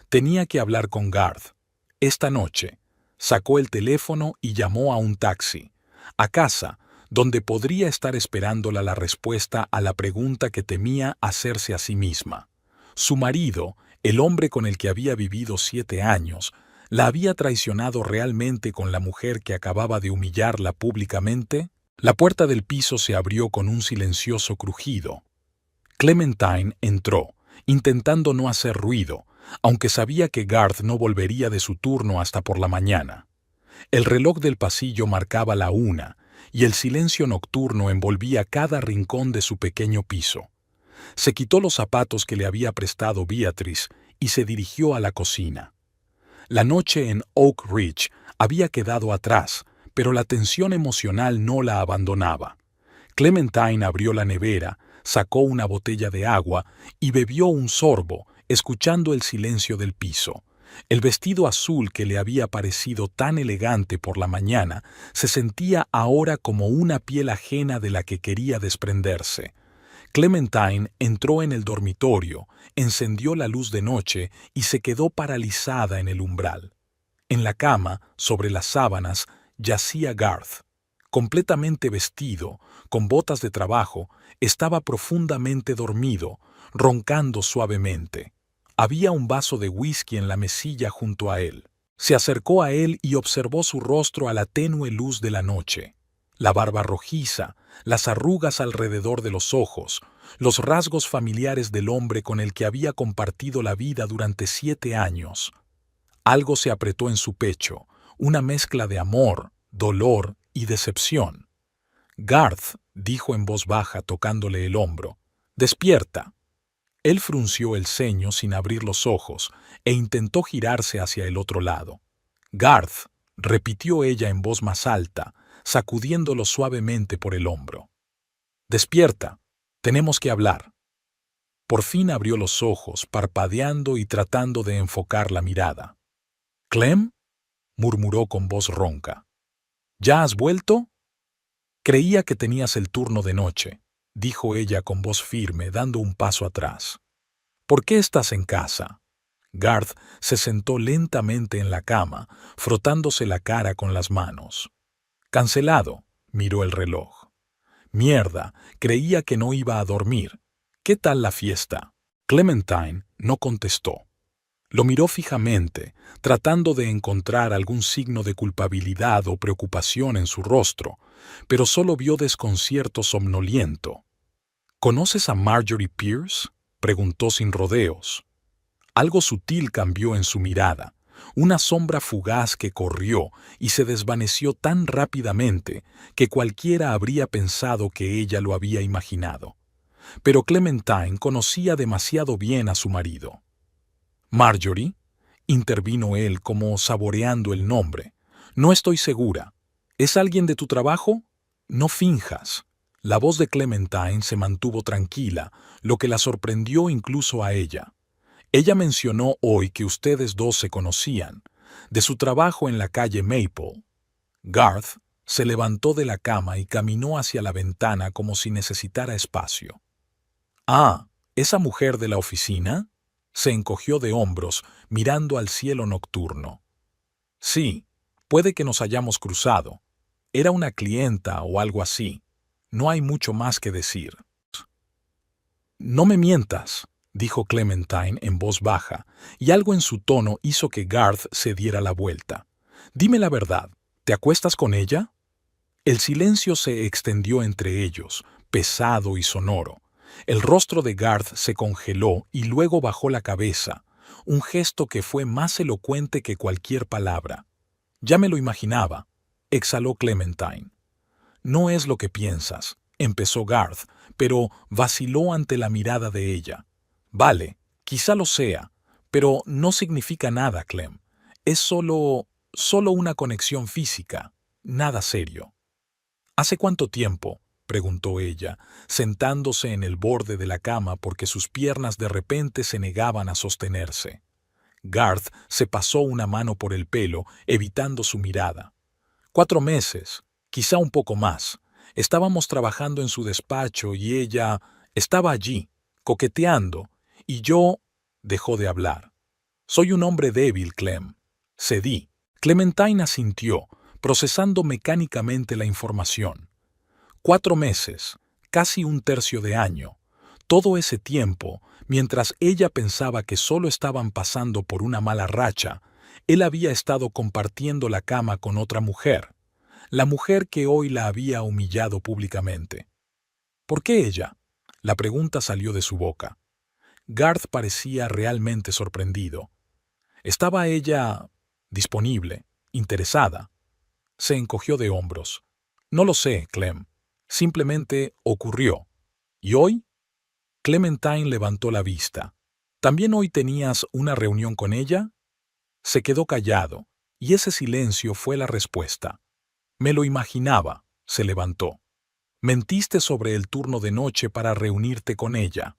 Tenía que hablar con Garth. Esta noche, sacó el teléfono y llamó a un taxi, a casa, donde podría estar esperándola la respuesta a la pregunta que temía hacerse a sí misma. Su marido, el hombre con el que había vivido 7 años, ¿la había traicionado realmente con la mujer que acababa de humillarla públicamente? La puerta del piso se abrió con un silencioso crujido. Clementine entró, intentando no hacer ruido, aunque sabía que Garth no volvería de su turno hasta por la mañana. El reloj del pasillo marcaba la 1, y el silencio nocturno envolvía cada rincón de su pequeño piso. Se quitó los zapatos que le había prestado Beatrice y se dirigió a la cocina. La noche en Oak Ridge había quedado atrás, pero la tensión emocional no la abandonaba. Clementine abrió la nevera, sacó una botella de agua y bebió un sorbo, escuchando el silencio del piso. El vestido azul que le había parecido tan elegante por la mañana se sentía ahora como una piel ajena de la que quería desprenderse. Clementine entró en el dormitorio, encendió la luz de noche y se quedó paralizada en el umbral. En la cama, sobre las sábanas, yacía Garth. Completamente vestido, con botas de trabajo, estaba profundamente dormido, roncando suavemente. Había un vaso de whisky en la mesilla junto a él. Se acercó a él y observó su rostro a la tenue luz de la noche. La barba rojiza, las arrugas alrededor de los ojos, los rasgos familiares del hombre con el que había compartido la vida durante 7 años. Algo se apretó en su pecho, una mezcla de amor, dolor y decepción. «Garth», dijo en voz baja tocándole el hombro, «despierta». Él frunció el ceño sin abrir los ojos e intentó girarse hacia el otro lado. «Garth», repitió ella en voz más alta, sacudiéndolo suavemente por el hombro. «Despierta, tenemos que hablar». Por fin abrió los ojos, parpadeando y tratando de enfocar la mirada. «¿Clem?», murmuró con voz ronca. «¿Ya has vuelto?» «Creía que tenías el turno de noche», dijo ella con voz firme, dando un paso atrás. «¿Por qué estás en casa?» Garth se sentó lentamente en la cama, frotándose la cara con las manos. «Cancelado», miró el reloj. «Mierda, creía que no iba a dormir. ¿Qué tal la fiesta?» Clementine no contestó. Lo miró fijamente, tratando de encontrar algún signo de culpabilidad o preocupación en su rostro, pero solo vio desconcierto somnoliento. «¿Conoces a Marjorie Pierce?», preguntó sin rodeos. Algo sutil cambió en su mirada, una sombra fugaz que corrió y se desvaneció tan rápidamente que cualquiera habría pensado que ella lo había imaginado. Pero Clementine conocía demasiado bien a su marido. «¿Marjorie?», intervino él como saboreando el nombre. «No estoy segura. ¿Es alguien de tu trabajo? No finjas». La voz de Clementine se mantuvo tranquila, lo que la sorprendió incluso a ella. Ella mencionó hoy que ustedes dos se conocían, de su trabajo en la calle Maple. Garth se levantó de la cama y caminó hacia la ventana como si necesitara espacio. Ah, ¿esa mujer de la oficina? Se encogió de hombros, mirando al cielo nocturno. Sí, puede que nos hayamos cruzado. Era una clienta o algo así. No hay mucho más que decir. No me mientas, dijo Clementine en voz baja, y algo en su tono hizo que Garth se diera la vuelta. Dime la verdad, ¿te acuestas con ella? El silencio se extendió entre ellos, pesado y sonoro. El rostro de Garth se congeló y luego bajó la cabeza, un gesto que fue más elocuente que cualquier palabra. Ya me lo imaginaba, exhaló Clementine. No es lo que piensas, empezó Garth, pero vaciló ante la mirada de ella. Vale, quizá lo sea, pero no significa nada, Clem. Es solo una conexión física, nada serio. ¿Hace cuánto tiempo?, preguntó ella, sentándose en el borde de la cama porque sus piernas de repente se negaban a sostenerse. Garth se pasó una mano por el pelo, evitando su mirada. 4 meses, quizá un poco más. Estábamos trabajando en su despacho y ella estaba allí, coqueteando, y yo... Dejó de hablar. Soy un hombre débil, Clem. Cedí. Clementine asintió, procesando mecánicamente la información. 4 meses, casi un tercio de año. Todo ese tiempo, mientras ella pensaba que solo estaban pasando por una mala racha, él había estado compartiendo la cama con otra mujer, la mujer que hoy la había humillado públicamente. ¿Por qué ella? La pregunta salió de su boca. Garth parecía realmente sorprendido. ¿Estaba ella disponible, interesada? Se encogió de hombros. No lo sé, Clem. Simplemente ocurrió. ¿Y hoy? Clementine levantó la vista. ¿También hoy tenías una reunión con ella? Se quedó callado, y ese silencio fue la respuesta. Me lo imaginaba, se levantó. Mentiste sobre el turno de noche para reunirte con ella.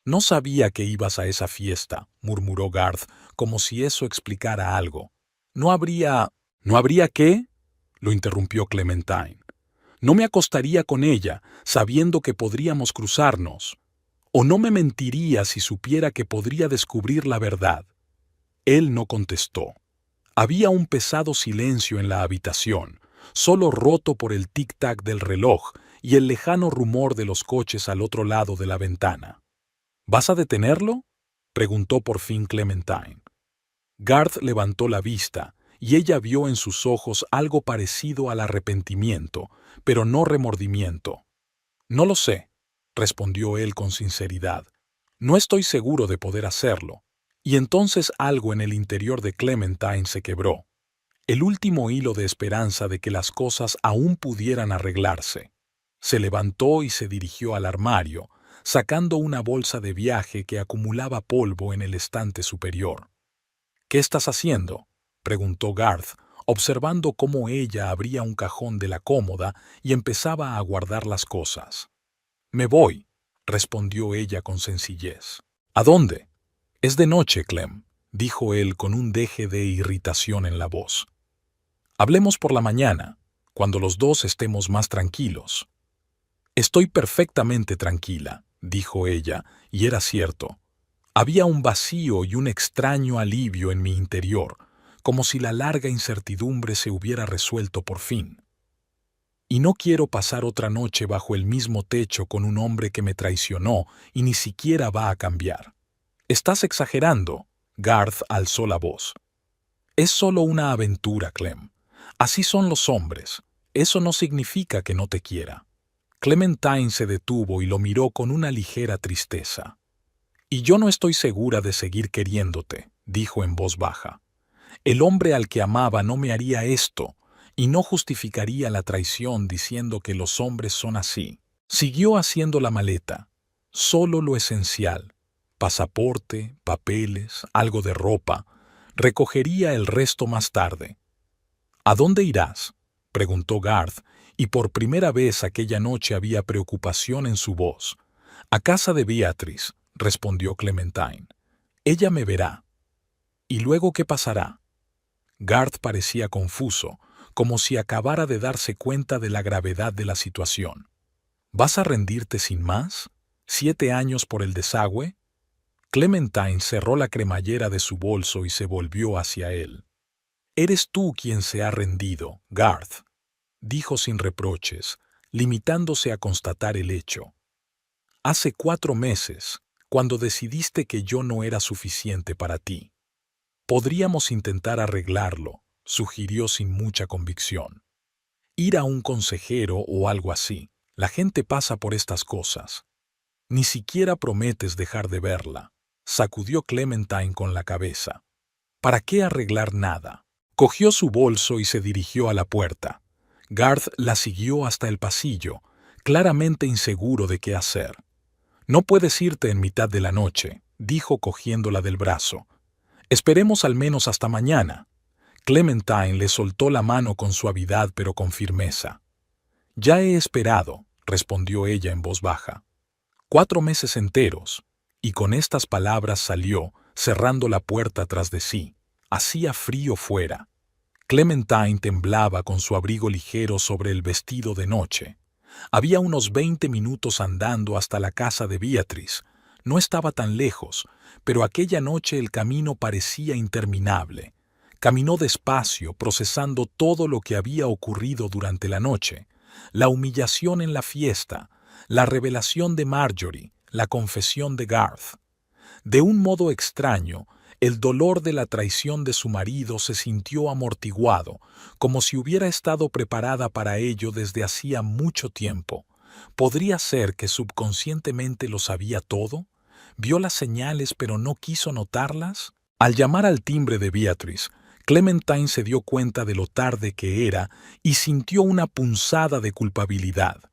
No sabía que ibas a esa fiesta, murmuró Garth, como si eso explicara algo. ¿No habría qué? Lo interrumpió Clementine. No me acostaría con ella, sabiendo que podríamos cruzarnos. O no me mentiría si supiera que podría descubrir la verdad. Él no contestó. Había un pesado silencio en la habitación, solo roto por el tic-tac del reloj y el lejano rumor de los coches al otro lado de la ventana. ¿Vas a detenerlo?, preguntó por fin Clementine. Garth levantó la vista, y ella vio en sus ojos algo parecido al arrepentimiento, pero no remordimiento. No lo sé, respondió él con sinceridad. No estoy seguro de poder hacerlo. Y entonces algo en el interior de Clementine se quebró. El último hilo de esperanza de que las cosas aún pudieran arreglarse. Se levantó y se dirigió al armario, sacando una bolsa de viaje que acumulaba polvo en el estante superior. ¿Qué estás haciendo?, preguntó Garth, observando cómo ella abría un cajón de la cómoda y empezaba a guardar las cosas. Me voy, respondió ella con sencillez. ¿A dónde? Es de noche, Clem, dijo él con un deje de irritación en la voz. Hablemos por la mañana, cuando los dos estemos más tranquilos. Estoy perfectamente tranquila, dijo ella, y era cierto. Había un vacío y un extraño alivio en mi interior, como si la larga incertidumbre se hubiera resuelto por fin. Y no quiero pasar otra noche bajo el mismo techo con un hombre que me traicionó y ni siquiera va a cambiar. Estás exagerando, Garth alzó la voz. Es solo una aventura, Clem. Así son los hombres. Eso no significa que no te quiera. Clementine se detuvo y lo miró con una ligera tristeza. Y yo no estoy segura de seguir queriéndote, dijo en voz baja. El hombre al que amaba no me haría esto, y no justificaría la traición diciendo que los hombres son así. Siguió haciendo la maleta. Solo lo esencial. Pasaporte, papeles, algo de ropa. Recogería el resto más tarde. ¿A dónde irás?, preguntó Garth, y por primera vez aquella noche había preocupación en su voz. A casa de Beatrice, respondió Clementine. Ella me verá. ¿Y luego qué pasará? Garth parecía confuso, como si acabara de darse cuenta de la gravedad de la situación. ¿Vas a rendirte sin más? ¿7 años por el desagüe? Clementine cerró la cremallera de su bolso y se volvió hacia él. Eres tú quien se ha rendido, Garth, dijo sin reproches, limitándose a constatar el hecho. Hace 4 meses, cuando decidiste que yo no era suficiente para ti. Podríamos intentar arreglarlo, sugirió sin mucha convicción. Ir a un consejero o algo así. La gente pasa por estas cosas. Ni siquiera prometes dejar de verla, sacudió Clementine con la cabeza. ¿Para qué arreglar nada? Cogió su bolso y se dirigió a la puerta. Garth la siguió hasta el pasillo, claramente inseguro de qué hacer. No puedes irte en mitad de la noche, dijo cogiéndola del brazo. Esperemos al menos hasta mañana. Clementine le soltó la mano con suavidad pero con firmeza. Ya he esperado, respondió ella en voz baja. 4 meses enteros, y con estas palabras salió, cerrando la puerta tras de sí. Hacía frío fuera. Clementine temblaba con su abrigo ligero sobre el vestido de noche. Había unos 20 minutos andando hasta la casa de Beatrice. No estaba tan lejos, pero aquella noche el camino parecía interminable. Caminó despacio, procesando todo lo que había ocurrido durante la noche. La humillación en la fiesta, la revelación de Marjorie, la confesión de Garth. De un modo extraño, el dolor de la traición de su marido se sintió amortiguado, como si hubiera estado preparada para ello desde hacía mucho tiempo. ¿Podría ser que subconscientemente lo sabía todo? ¿Vio las señales pero no quiso notarlas? Al llamar al timbre de Beatrice, Clementine se dio cuenta de lo tarde que era y sintió una punzada de culpabilidad.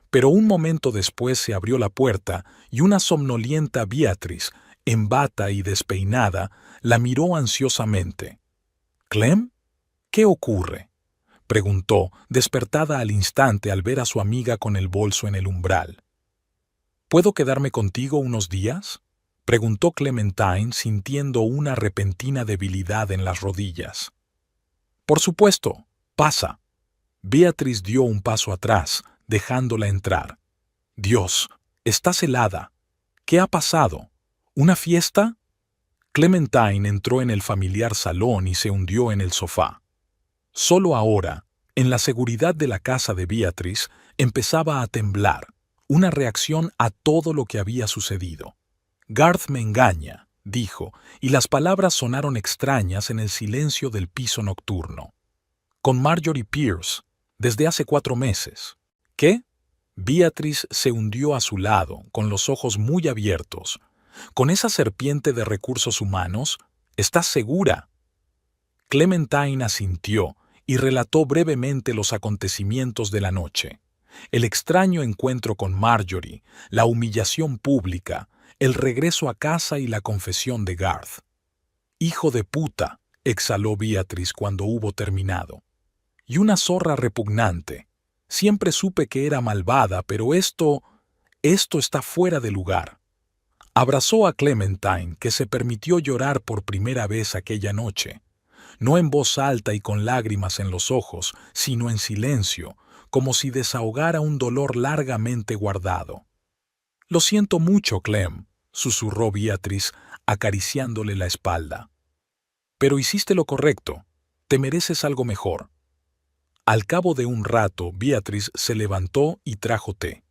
Pero un momento después se abrió la puerta y una somnolienta Beatrice, en bata y despeinada, la miró ansiosamente. —¿Clem? ¿Qué ocurre? —preguntó, despertada al instante al ver a su amiga con el bolso en el umbral. —¿Puedo quedarme contigo unos días? —preguntó Clementine, sintiendo una repentina debilidad en las rodillas. —Por supuesto, pasa. Beatrice dio un paso atrás, dejándola entrar. —Dios, estás helada. ¿Qué ha pasado? ¿Una fiesta? Clementine entró en el familiar salón y se hundió en el sofá. Solo ahora, en la seguridad de la casa de Beatrice, empezaba a temblar, una reacción a todo lo que había sucedido. Garth me engaña, dijo, y las palabras sonaron extrañas en el silencio del piso nocturno. Con Marjorie Pierce, desde hace 4 meses. ¿Qué? Beatrice se hundió a su lado, con los ojos muy abiertos. ¿Con esa serpiente de recursos humanos? ¿Estás segura? Clementine asintió y relató brevemente los acontecimientos de la noche. El extraño encuentro con Marjorie, la humillación pública, el regreso a casa y la confesión de Garth. «Hijo de puta», exhaló Beatrice cuando hubo terminado. «Y una zorra repugnante. Siempre supe que era malvada, pero esto está fuera de lugar». Abrazó a Clementine, que se permitió llorar por primera vez aquella noche. No en voz alta y con lágrimas en los ojos, sino en silencio, como si desahogara un dolor largamente guardado. «Lo siento mucho, Clem», susurró Beatrice, acariciándole la espalda. «Pero hiciste lo correcto. Te mereces algo mejor». Al cabo de un rato, Beatrice se levantó y trajo té.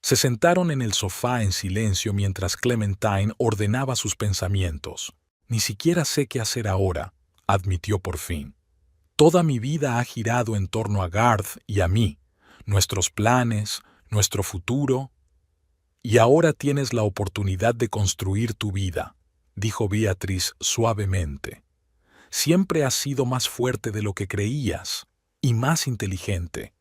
Se sentaron en el sofá en silencio mientras Clementine ordenaba sus pensamientos. «Ni siquiera sé qué hacer ahora», admitió por fin. «Toda mi vida ha girado en torno a Garth y a mí, nuestros planes, nuestro futuro. Y ahora tienes la oportunidad de construir tu vida», dijo Beatrice suavemente. «Siempre has sido más fuerte de lo que creías y más inteligente.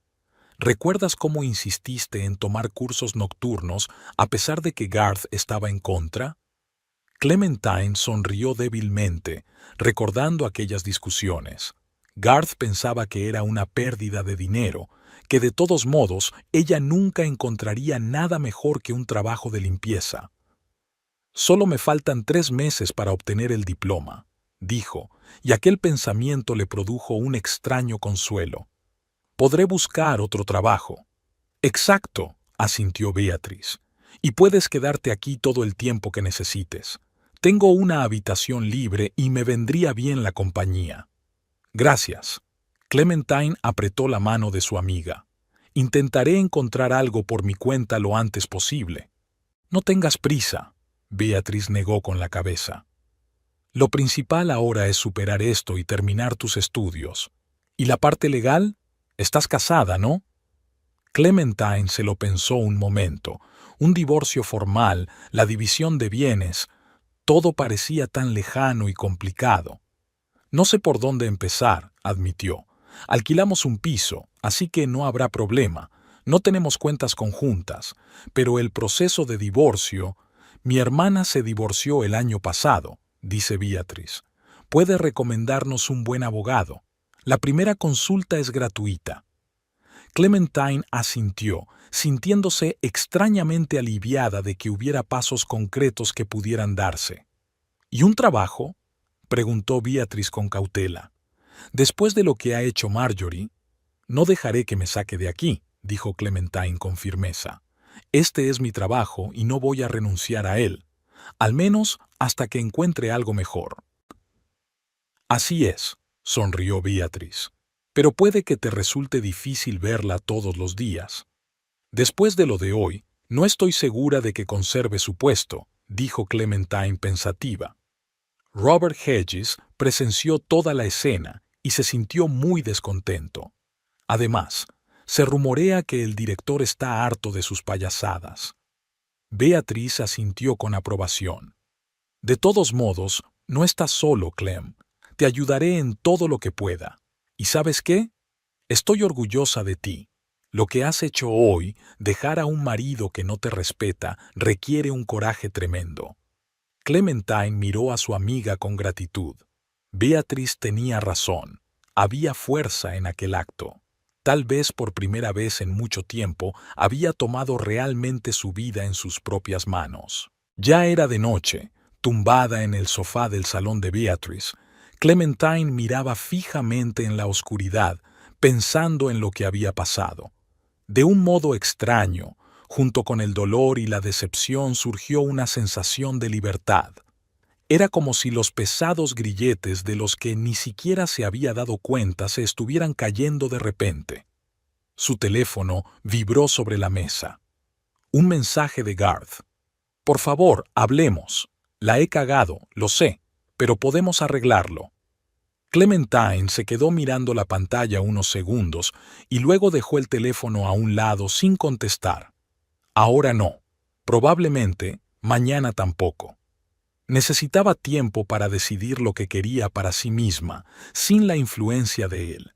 ¿Recuerdas cómo insististe en tomar cursos nocturnos a pesar de que Garth estaba en contra?» Clementine sonrió débilmente, recordando aquellas discusiones. Garth pensaba que era una pérdida de dinero, que de todos modos ella nunca encontraría nada mejor que un trabajo de limpieza. Solo me faltan 3 meses para obtener el diploma, dijo, y aquel pensamiento le produjo un extraño consuelo. Podré buscar otro trabajo. Exacto, asintió Beatriz. Y puedes quedarte aquí todo el tiempo que necesites. Tengo una habitación libre y me vendría bien la compañía. Gracias. Clementine apretó la mano de su amiga. Intentaré encontrar algo por mi cuenta lo antes posible. No tengas prisa, Beatriz negó con la cabeza. Lo principal ahora es superar esto y terminar tus estudios. ¿Y la parte legal? Estás casada, ¿no? Clementine se lo pensó un momento. Un divorcio formal, la división de bienes, todo parecía tan lejano y complicado. No sé por dónde empezar, admitió. Alquilamos un piso, así que no habrá problema. No tenemos cuentas conjuntas, pero el proceso de divorcio... Mi hermana se divorció el año pasado, dice Beatriz. Puede recomendarnos un buen abogado. La primera consulta es gratuita. Clementine asintió, sintiéndose extrañamente aliviada de que hubiera pasos concretos que pudieran darse. ¿Y un trabajo?, preguntó Beatriz con cautela. Después de lo que ha hecho Marjorie, no dejaré que me saque de aquí, dijo Clementine con firmeza. Este es mi trabajo y no voy a renunciar a él, al menos hasta que encuentre algo mejor. Así es, sonrió Beatriz, pero puede que te resulte difícil verla todos los días. Después de lo de hoy, no estoy segura de que conserve su puesto, dijo Clementine pensativa. Robert Hedges presenció toda la escena y se sintió muy descontento. Además, se rumorea que el director está harto de sus payasadas. Beatriz asintió con aprobación. De todos modos, no estás solo, Clem. Te ayudaré en todo lo que pueda. ¿Y sabes qué? Estoy orgullosa de ti. Lo que has hecho hoy, dejar a un marido que no te respeta, requiere un coraje tremendo. Clementine miró a su amiga con gratitud. Beatriz tenía razón. Había fuerza en aquel acto. Tal vez por primera vez en mucho tiempo había tomado realmente su vida en sus propias manos. Ya era de noche, tumbada en el sofá del salón de Beatriz. Clementine miraba fijamente en la oscuridad, pensando en lo que había pasado. De un modo extraño, junto con el dolor y la decepción surgió una sensación de libertad. Era como si los pesados grilletes de los que ni siquiera se había dado cuenta se estuvieran cayendo de repente. Su teléfono vibró sobre la mesa. Un mensaje de Garth. Por favor, hablemos. La he cagado, lo sé, pero podemos arreglarlo. Clementine se quedó mirando la pantalla unos segundos y luego dejó el teléfono a un lado sin contestar. Ahora no. Probablemente, mañana tampoco. Necesitaba tiempo para decidir lo que quería para sí misma, sin la influencia de él.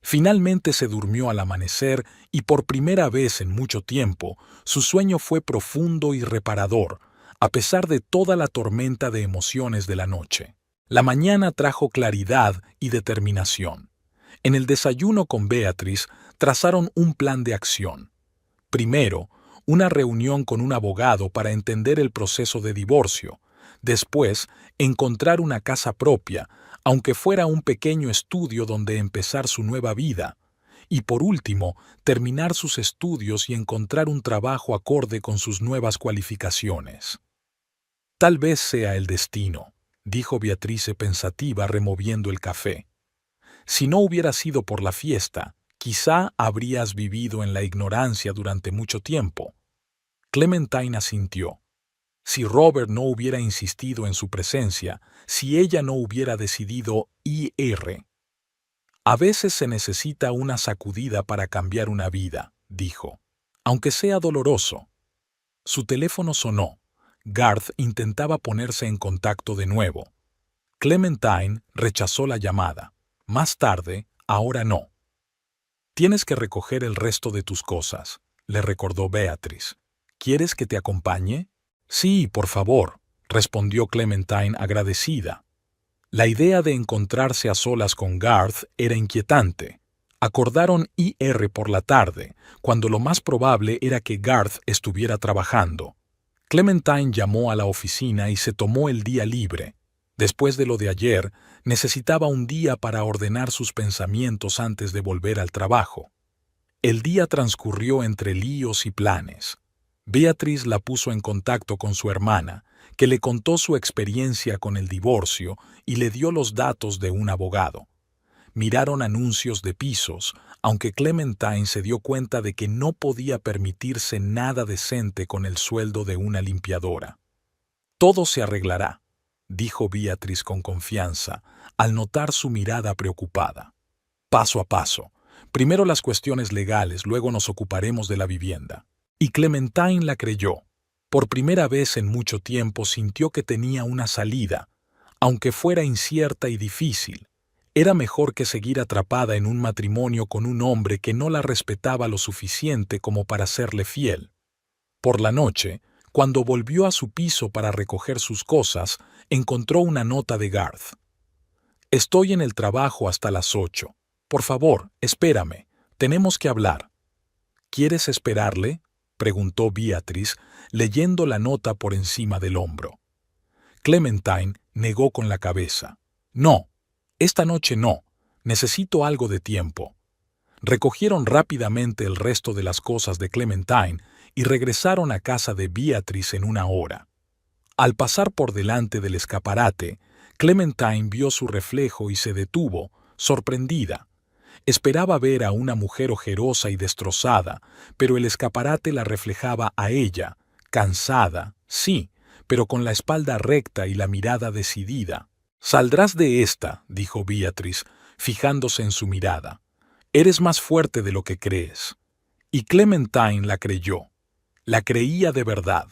Finalmente se durmió al amanecer y por primera vez en mucho tiempo, su sueño fue profundo y reparador, a pesar de toda la tormenta de emociones de la noche. La mañana trajo claridad y determinación. En el desayuno con Beatriz trazaron un plan de acción. Primero, una reunión con un abogado para entender el proceso de divorcio. Después, encontrar una casa propia, aunque fuera un pequeño estudio donde empezar su nueva vida. Y por último, terminar sus estudios y encontrar un trabajo acorde con sus nuevas cualificaciones. Tal vez sea el destino, dijo Beatrice pensativa removiendo el café. Si no hubiera sido por la fiesta, quizá habrías vivido en la ignorancia durante mucho tiempo. Clementine asintió. Si Robert no hubiera insistido en su presencia, si ella no hubiera decidido ir. A veces se necesita una sacudida para cambiar una vida, dijo, aunque sea doloroso. Su teléfono sonó. Garth intentaba ponerse en contacto de nuevo. Clementine rechazó la llamada. Más tarde, ahora no. Tienes que recoger el resto de tus cosas, le recordó Beatriz. ¿Quieres que te acompañe? Sí, por favor, respondió Clementine agradecida. La idea de encontrarse a solas con Garth era inquietante. Acordaron ir por la tarde, cuando lo más probable era que Garth estuviera trabajando. Clementine llamó a la oficina y se tomó el día libre. Después de lo de ayer, necesitaba un día para ordenar sus pensamientos antes de volver al trabajo. El día transcurrió entre líos y planes. Beatriz la puso en contacto con su hermana, que le contó su experiencia con el divorcio y le dio los datos de un abogado. Miraron anuncios de pisos, aunque Clementine se dio cuenta de que no podía permitirse nada decente con el sueldo de una limpiadora. «Todo se arreglará», dijo Beatriz con confianza, al notar su mirada preocupada. «Paso a paso. Primero las cuestiones legales, luego nos ocuparemos de la vivienda». Y Clementine la creyó. Por primera vez en mucho tiempo sintió que tenía una salida, aunque fuera incierta y difícil. Era mejor que seguir atrapada en un matrimonio con un hombre que no la respetaba lo suficiente como para serle fiel. Por la noche, cuando volvió a su piso para recoger sus cosas, encontró una nota de Garth. «Estoy en el trabajo hasta las 8. Por favor, espérame. Tenemos que hablar». «¿Quieres esperarle?», preguntó Beatriz, leyendo la nota por encima del hombro. Clementine negó con la cabeza. «No, esta noche no. Necesito algo de tiempo». Recogieron rápidamente el resto de las cosas de Clementine y regresaron a casa de Beatriz en una hora. Al pasar por delante del escaparate, Clementine vio su reflejo y se detuvo, sorprendida. Esperaba ver a una mujer ojerosa y destrozada, pero el escaparate la reflejaba a ella, cansada, sí, pero con la espalda recta y la mirada decidida. «Saldrás de esta», dijo Beatriz, fijándose en su mirada. «Eres más fuerte de lo que crees». Y Clementine la creyó. La creía de verdad.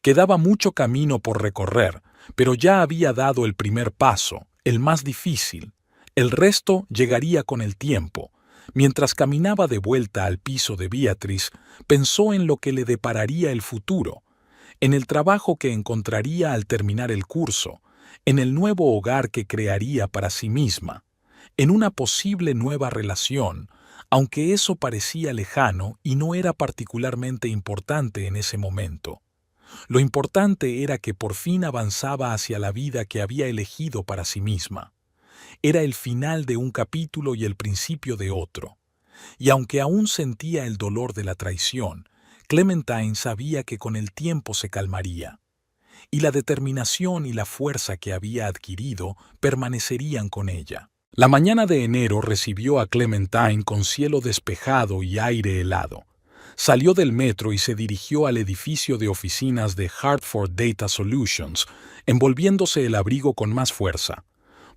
Quedaba mucho camino por recorrer, pero ya había dado el primer paso, el más difícil. El resto llegaría con el tiempo. Mientras caminaba de vuelta al piso de Beatriz, pensó en lo que le depararía el futuro, en el trabajo que encontraría al terminar el curso, en el nuevo hogar que crearía para sí misma, en una posible nueva relación, aunque eso parecía lejano y no era particularmente importante en ese momento. Lo importante era que por fin avanzaba hacia la vida que había elegido para sí misma. Era el final de un capítulo y el principio de otro. Y aunque aún sentía el dolor de la traición, Clementine sabía que con el tiempo se calmaría. Y la determinación y la fuerza que había adquirido permanecerían con ella. La mañana de enero recibió a Clementine con cielo despejado y aire helado. Salió del metro y se dirigió al edificio de oficinas de Hartford Data Solutions, envolviéndose el abrigo con más fuerza.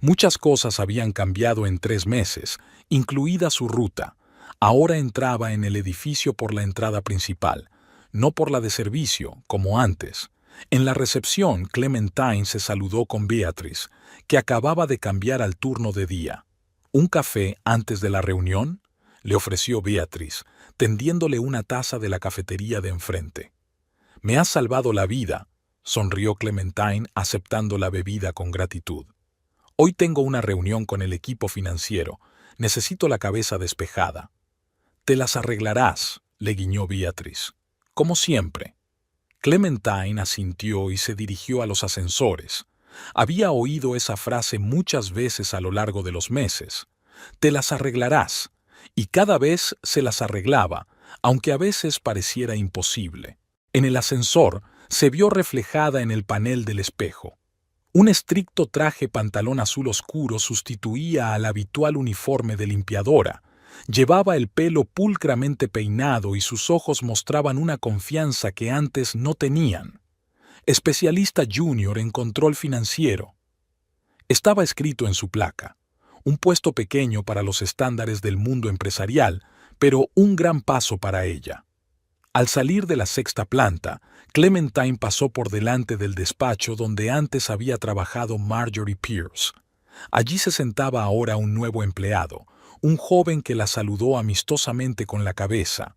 Muchas cosas habían cambiado en 3 meses, incluida su ruta. Ahora entraba en el edificio por la entrada principal, no por la de servicio, como antes. En la recepción, Clementine se saludó con Beatriz, que acababa de cambiar al turno de día. «¿Un café antes de la reunión?», le ofreció Beatriz, tendiéndole una taza de la cafetería de enfrente. «Me has salvado la vida», sonrió Clementine, aceptando la bebida con gratitud. «Hoy tengo una reunión con el equipo financiero. Necesito la cabeza despejada». «Te las arreglarás», le guiñó Beatriz. «Como siempre». Clementine asintió y se dirigió a los ascensores. Había oído esa frase muchas veces a lo largo de los meses. «Te las arreglarás». Y cada vez se las arreglaba, aunque a veces pareciera imposible. En el ascensor se vio reflejada en el panel del espejo. Un estricto traje pantalón azul oscuro sustituía al habitual uniforme de limpiadora. Llevaba el pelo pulcramente peinado y sus ojos mostraban una confianza que antes no tenían. Especialista junior en control financiero. Estaba escrito en su placa. Un puesto pequeño para los estándares del mundo empresarial, pero un gran paso para ella. Al salir de la 6ª planta, Clementine pasó por delante del despacho donde antes había trabajado Marjorie Pierce. Allí se sentaba ahora un nuevo empleado, un joven que la saludó amistosamente con la cabeza.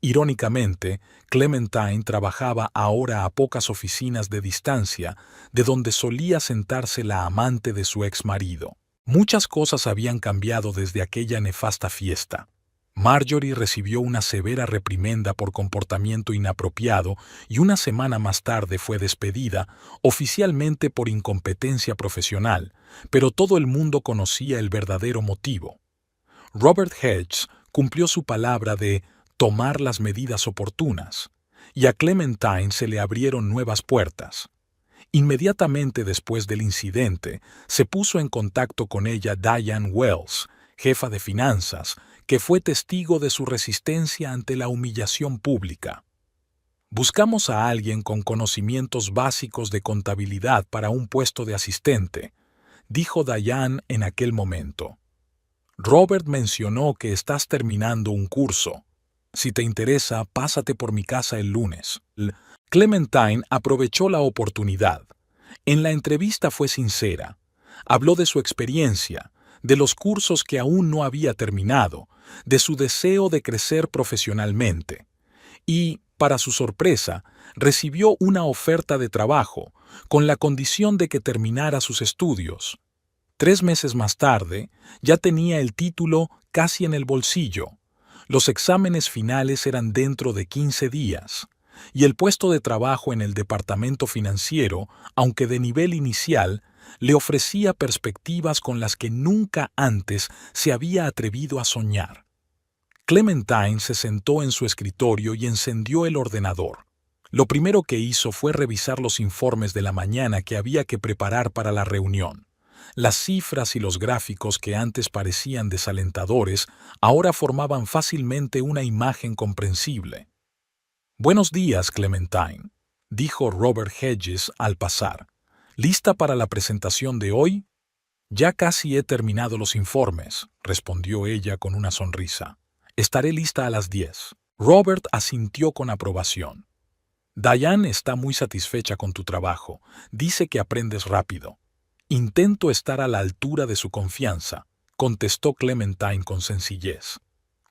Irónicamente, Clementine trabajaba ahora a pocas oficinas de distancia de donde solía sentarse la amante de su ex marido. Muchas cosas habían cambiado desde aquella nefasta fiesta. Marjorie recibió una severa reprimenda por comportamiento inapropiado y una semana más tarde fue despedida, oficialmente por incompetencia profesional, pero todo el mundo conocía el verdadero motivo. Robert Hedges cumplió su palabra de tomar las medidas oportunas, y a Clementine se le abrieron nuevas puertas. Inmediatamente después del incidente, se puso en contacto con ella Diane Wells, jefa de finanzas, que fue testigo de su resistencia ante la humillación pública. Buscamos a alguien con conocimientos básicos de contabilidad para un puesto de asistente, dijo Diane en aquel momento. Robert mencionó que estás terminando un curso. Si te interesa, pásate por mi casa el lunes. Clementine aprovechó la oportunidad. En la entrevista fue sincera. Habló de su experiencia, de los cursos que aún no había terminado, de su deseo de crecer profesionalmente. Y, para su sorpresa, recibió una oferta de trabajo, con la condición de que terminara sus estudios. 3 meses más tarde, ya tenía el título casi en el bolsillo. Los exámenes finales eran dentro de 15 días, y el puesto de trabajo en el departamento financiero, aunque de nivel inicial, le ofrecía perspectivas con las que nunca antes se había atrevido a soñar. Clementine se sentó en su escritorio y encendió el ordenador. Lo primero que hizo fue revisar los informes de la mañana que había que preparar para la reunión. Las cifras y los gráficos que antes parecían desalentadores ahora formaban fácilmente una imagen comprensible. «Buenos días, Clementine», dijo Robert Hedges al pasar. «¿Lista para la presentación de hoy?» «Ya casi he terminado los informes», respondió ella con una sonrisa. «Estaré lista a las 10». Robert asintió con aprobación. «Diane está muy satisfecha con tu trabajo. Dice que aprendes rápido». «Intento estar a la altura de su confianza», contestó Clementine con sencillez.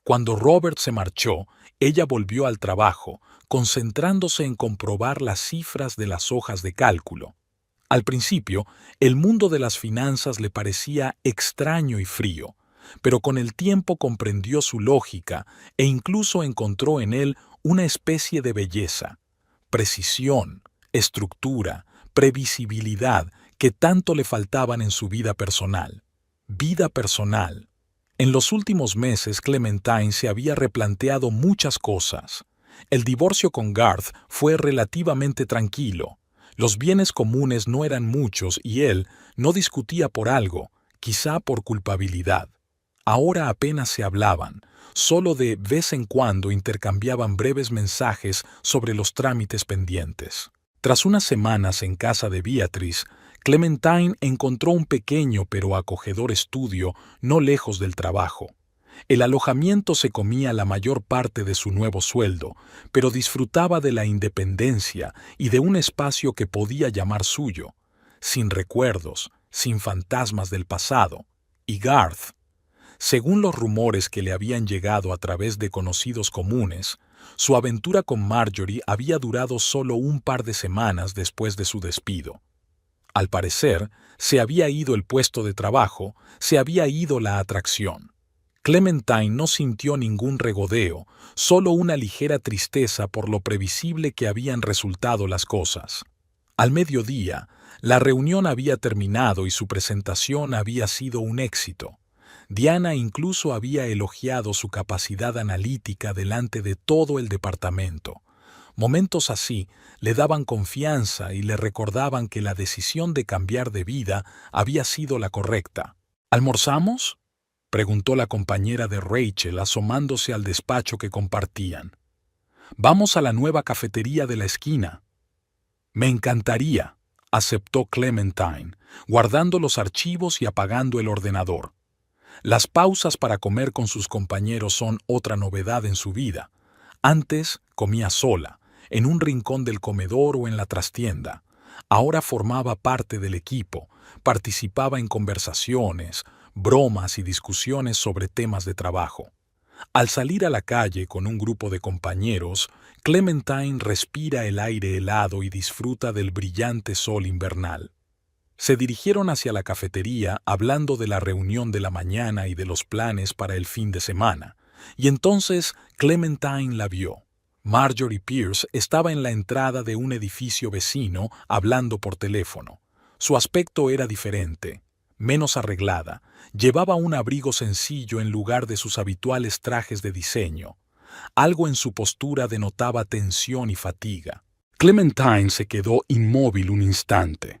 Cuando Robert se marchó, ella volvió al trabajo, concentrándose en comprobar las cifras de las hojas de cálculo. Al principio, el mundo de las finanzas le parecía extraño y frío, pero con el tiempo comprendió su lógica e incluso encontró en él una especie de belleza, precisión, estructura, previsibilidad que tanto le faltaban en su vida personal. Vida personal. En los últimos meses, Clementine se había replanteado muchas cosas. El divorcio con Garth fue relativamente tranquilo. Los bienes comunes no eran muchos y él no discutía por algo, quizá por culpabilidad. Ahora apenas se hablaban, solo de vez en cuando intercambiaban breves mensajes sobre los trámites pendientes. Tras unas semanas en casa de Beatrice, Clementine encontró un pequeño pero acogedor estudio no lejos del trabajo. El alojamiento se comía la mayor parte de su nuevo sueldo, pero disfrutaba de la independencia y de un espacio que podía llamar suyo, sin recuerdos, sin fantasmas del pasado. Y Garth, según los rumores que le habían llegado a través de conocidos comunes, su aventura con Marjorie había durado solo un par de semanas después de su despido. Al parecer, se había ido el puesto de trabajo, se había ido la atracción. Clementine no sintió ningún regodeo, solo una ligera tristeza por lo previsible que habían resultado las cosas. Al mediodía, la reunión había terminado y su presentación había sido un éxito. Diana incluso había elogiado su capacidad analítica delante de todo el departamento. Momentos así le daban confianza y le recordaban que la decisión de cambiar de vida había sido la correcta. «¿Almorzamos?», preguntó la compañera de Rachel asomándose al despacho que compartían. «Vamos a la nueva cafetería de la esquina». «Me encantaría», aceptó Clementine, guardando los archivos y apagando el ordenador. Las pausas para comer con sus compañeros son otra novedad en su vida. Antes comía sola, en un rincón del comedor o en la trastienda. Ahora formaba parte del equipo, participaba en conversaciones, bromas y discusiones sobre temas de trabajo. Al salir a la calle con un grupo de compañeros, Clementine respira el aire helado y disfruta del brillante sol invernal. Se dirigieron hacia la cafetería hablando de la reunión de la mañana y de los planes para el fin de semana, y entonces Clementine la vio. Marjorie Pierce estaba en la entrada de un edificio vecino hablando por teléfono. Su aspecto era diferente, menos arreglada. Llevaba un abrigo sencillo en lugar de sus habituales trajes de diseño. Algo en su postura denotaba tensión y fatiga. Clementine se quedó inmóvil un instante.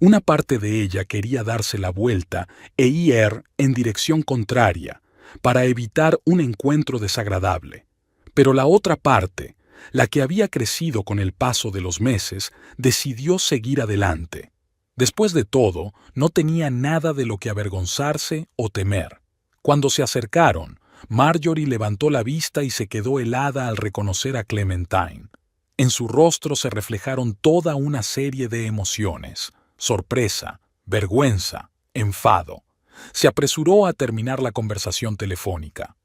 Una parte de ella quería darse la vuelta e ir en dirección contraria, para evitar un encuentro desagradable. Pero la otra parte, la que había crecido con el paso de los meses, decidió seguir adelante. Después de todo, no tenía nada de lo que avergonzarse o temer. Cuando se acercaron, Marjorie levantó la vista y se quedó helada al reconocer a Clementine. En su rostro se reflejaron toda una serie de emociones: sorpresa, vergüenza, enfado. Se apresuró a terminar la conversación telefónica.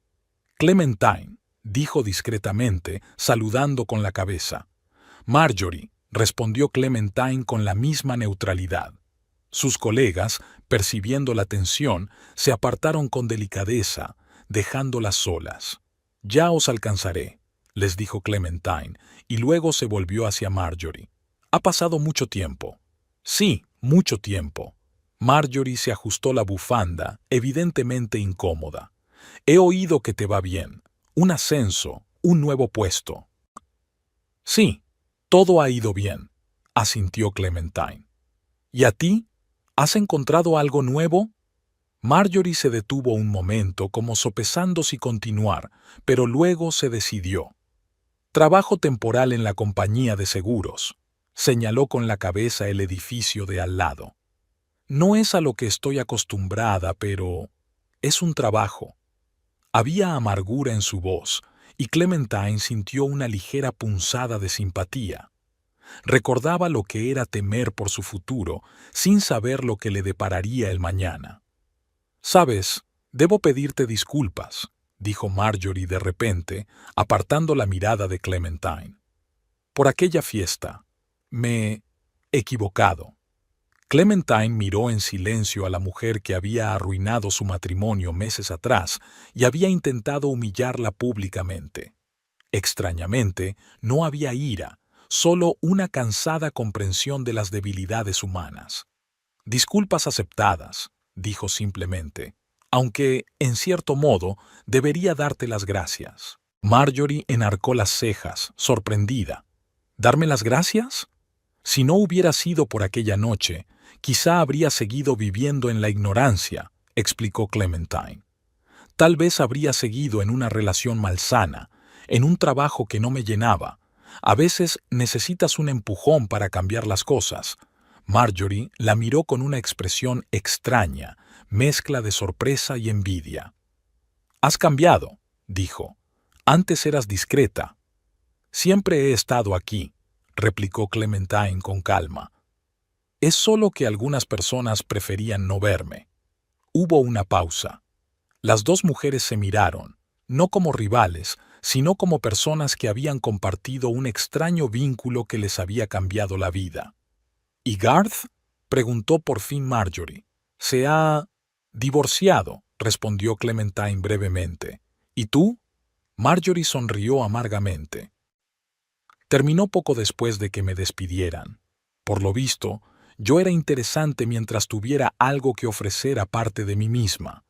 Clementine, dijo discretamente, saludando con la cabeza. Marjorie, respondió Clementine con la misma neutralidad. Sus colegas, percibiendo la tensión, se apartaron con delicadeza, dejándolas solas. «Ya os alcanzaré», les dijo Clementine, y luego se volvió hacia Marjorie. «Ha pasado mucho tiempo». «Sí, mucho tiempo». Marjorie se ajustó la bufanda, evidentemente incómoda. «He oído que te va bien. Un ascenso, un nuevo puesto». «Sí, todo ha ido bien», asintió Clementine. «¿Y a ti? ¿Has encontrado algo nuevo?» Marjorie se detuvo un momento como sopesando si continuar, pero luego se decidió. «Trabajo temporal en la compañía de seguros», señaló con la cabeza el edificio de al lado. «No es a lo que estoy acostumbrada, pero es un trabajo». Había amargura en su voz, y Clementine sintió una ligera punzada de simpatía. Recordaba lo que era temer por su futuro, sin saber lo que le depararía el mañana. «Sabes, debo pedirte disculpas», dijo Marjorie de repente, apartando la mirada de Clementine. «Por aquella fiesta. Me he equivocado». Clementine miró en silencio a la mujer que había arruinado su matrimonio meses atrás y había intentado humillarla públicamente. Extrañamente, no había ira, solo una cansada comprensión de las debilidades humanas. «Disculpas aceptadas», dijo simplemente, «aunque, en cierto modo, debería darte las gracias». Marjorie enarcó las cejas, sorprendida. «¿Darme las gracias?» Si no hubiera sido por aquella noche, quizá habría seguido viviendo en la ignorancia, explicó Clementine. Tal vez habría seguido en una relación malsana, en un trabajo que no me llenaba. A veces necesitas un empujón para cambiar las cosas. Marjorie la miró con una expresión extraña, mezcla de sorpresa y envidia. «Has cambiado», dijo. «Antes eras discreta». «Siempre he estado aquí», replicó Clementine con calma. «Es solo que algunas personas preferían no verme». Hubo una pausa. Las dos mujeres se miraron, no como rivales, sino como personas que habían compartido un extraño vínculo que les había cambiado la vida. «¿Y Garth?», preguntó por fin Marjorie. «Se ha divorciado», respondió Clementine brevemente. «¿Y tú?». Marjorie sonrió amargamente. «Terminó poco después de que me despidieran. Por lo visto, yo era interesante mientras tuviera algo que ofrecer aparte de mí misma».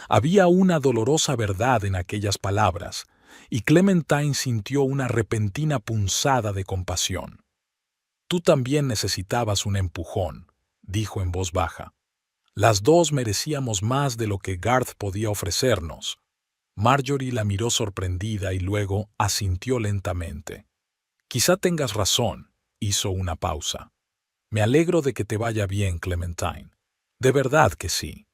Había una dolorosa verdad en aquellas palabras, y Clementine sintió una repentina punzada de compasión. «Tú también necesitabas un empujón», dijo en voz baja. «Las dos merecíamos más de lo que Garth podía ofrecernos». Marjorie la miró sorprendida y luego asintió lentamente. «Quizá tengas razón», hizo una pausa. «Me alegro de que te vaya bien, Clementine. De verdad que sí».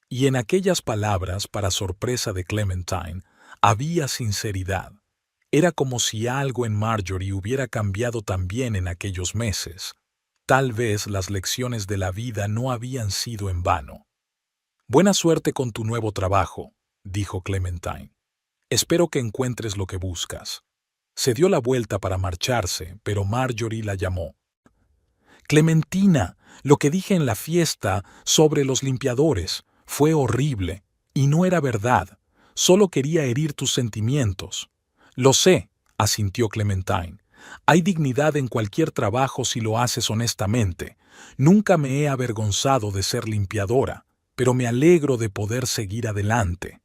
Y en aquellas palabras, para sorpresa de Clementine, había sinceridad. Era como si algo en Marjorie hubiera cambiado también en aquellos meses. Tal vez las lecciones de la vida no habían sido en vano. «Buena suerte con tu nuevo trabajo», dijo Clementine. «Espero que encuentres lo que buscas». Se dio la vuelta para marcharse, pero Marjorie la llamó. «Clementina, lo que dije en la fiesta sobre los limpiadores fue horrible, y no era verdad. Solo quería herir tus sentimientos. Lo sé, asintió Clementine. Hay dignidad en cualquier trabajo si lo haces honestamente. Nunca me he avergonzado de ser limpiadora, pero me alegro de poder seguir adelante.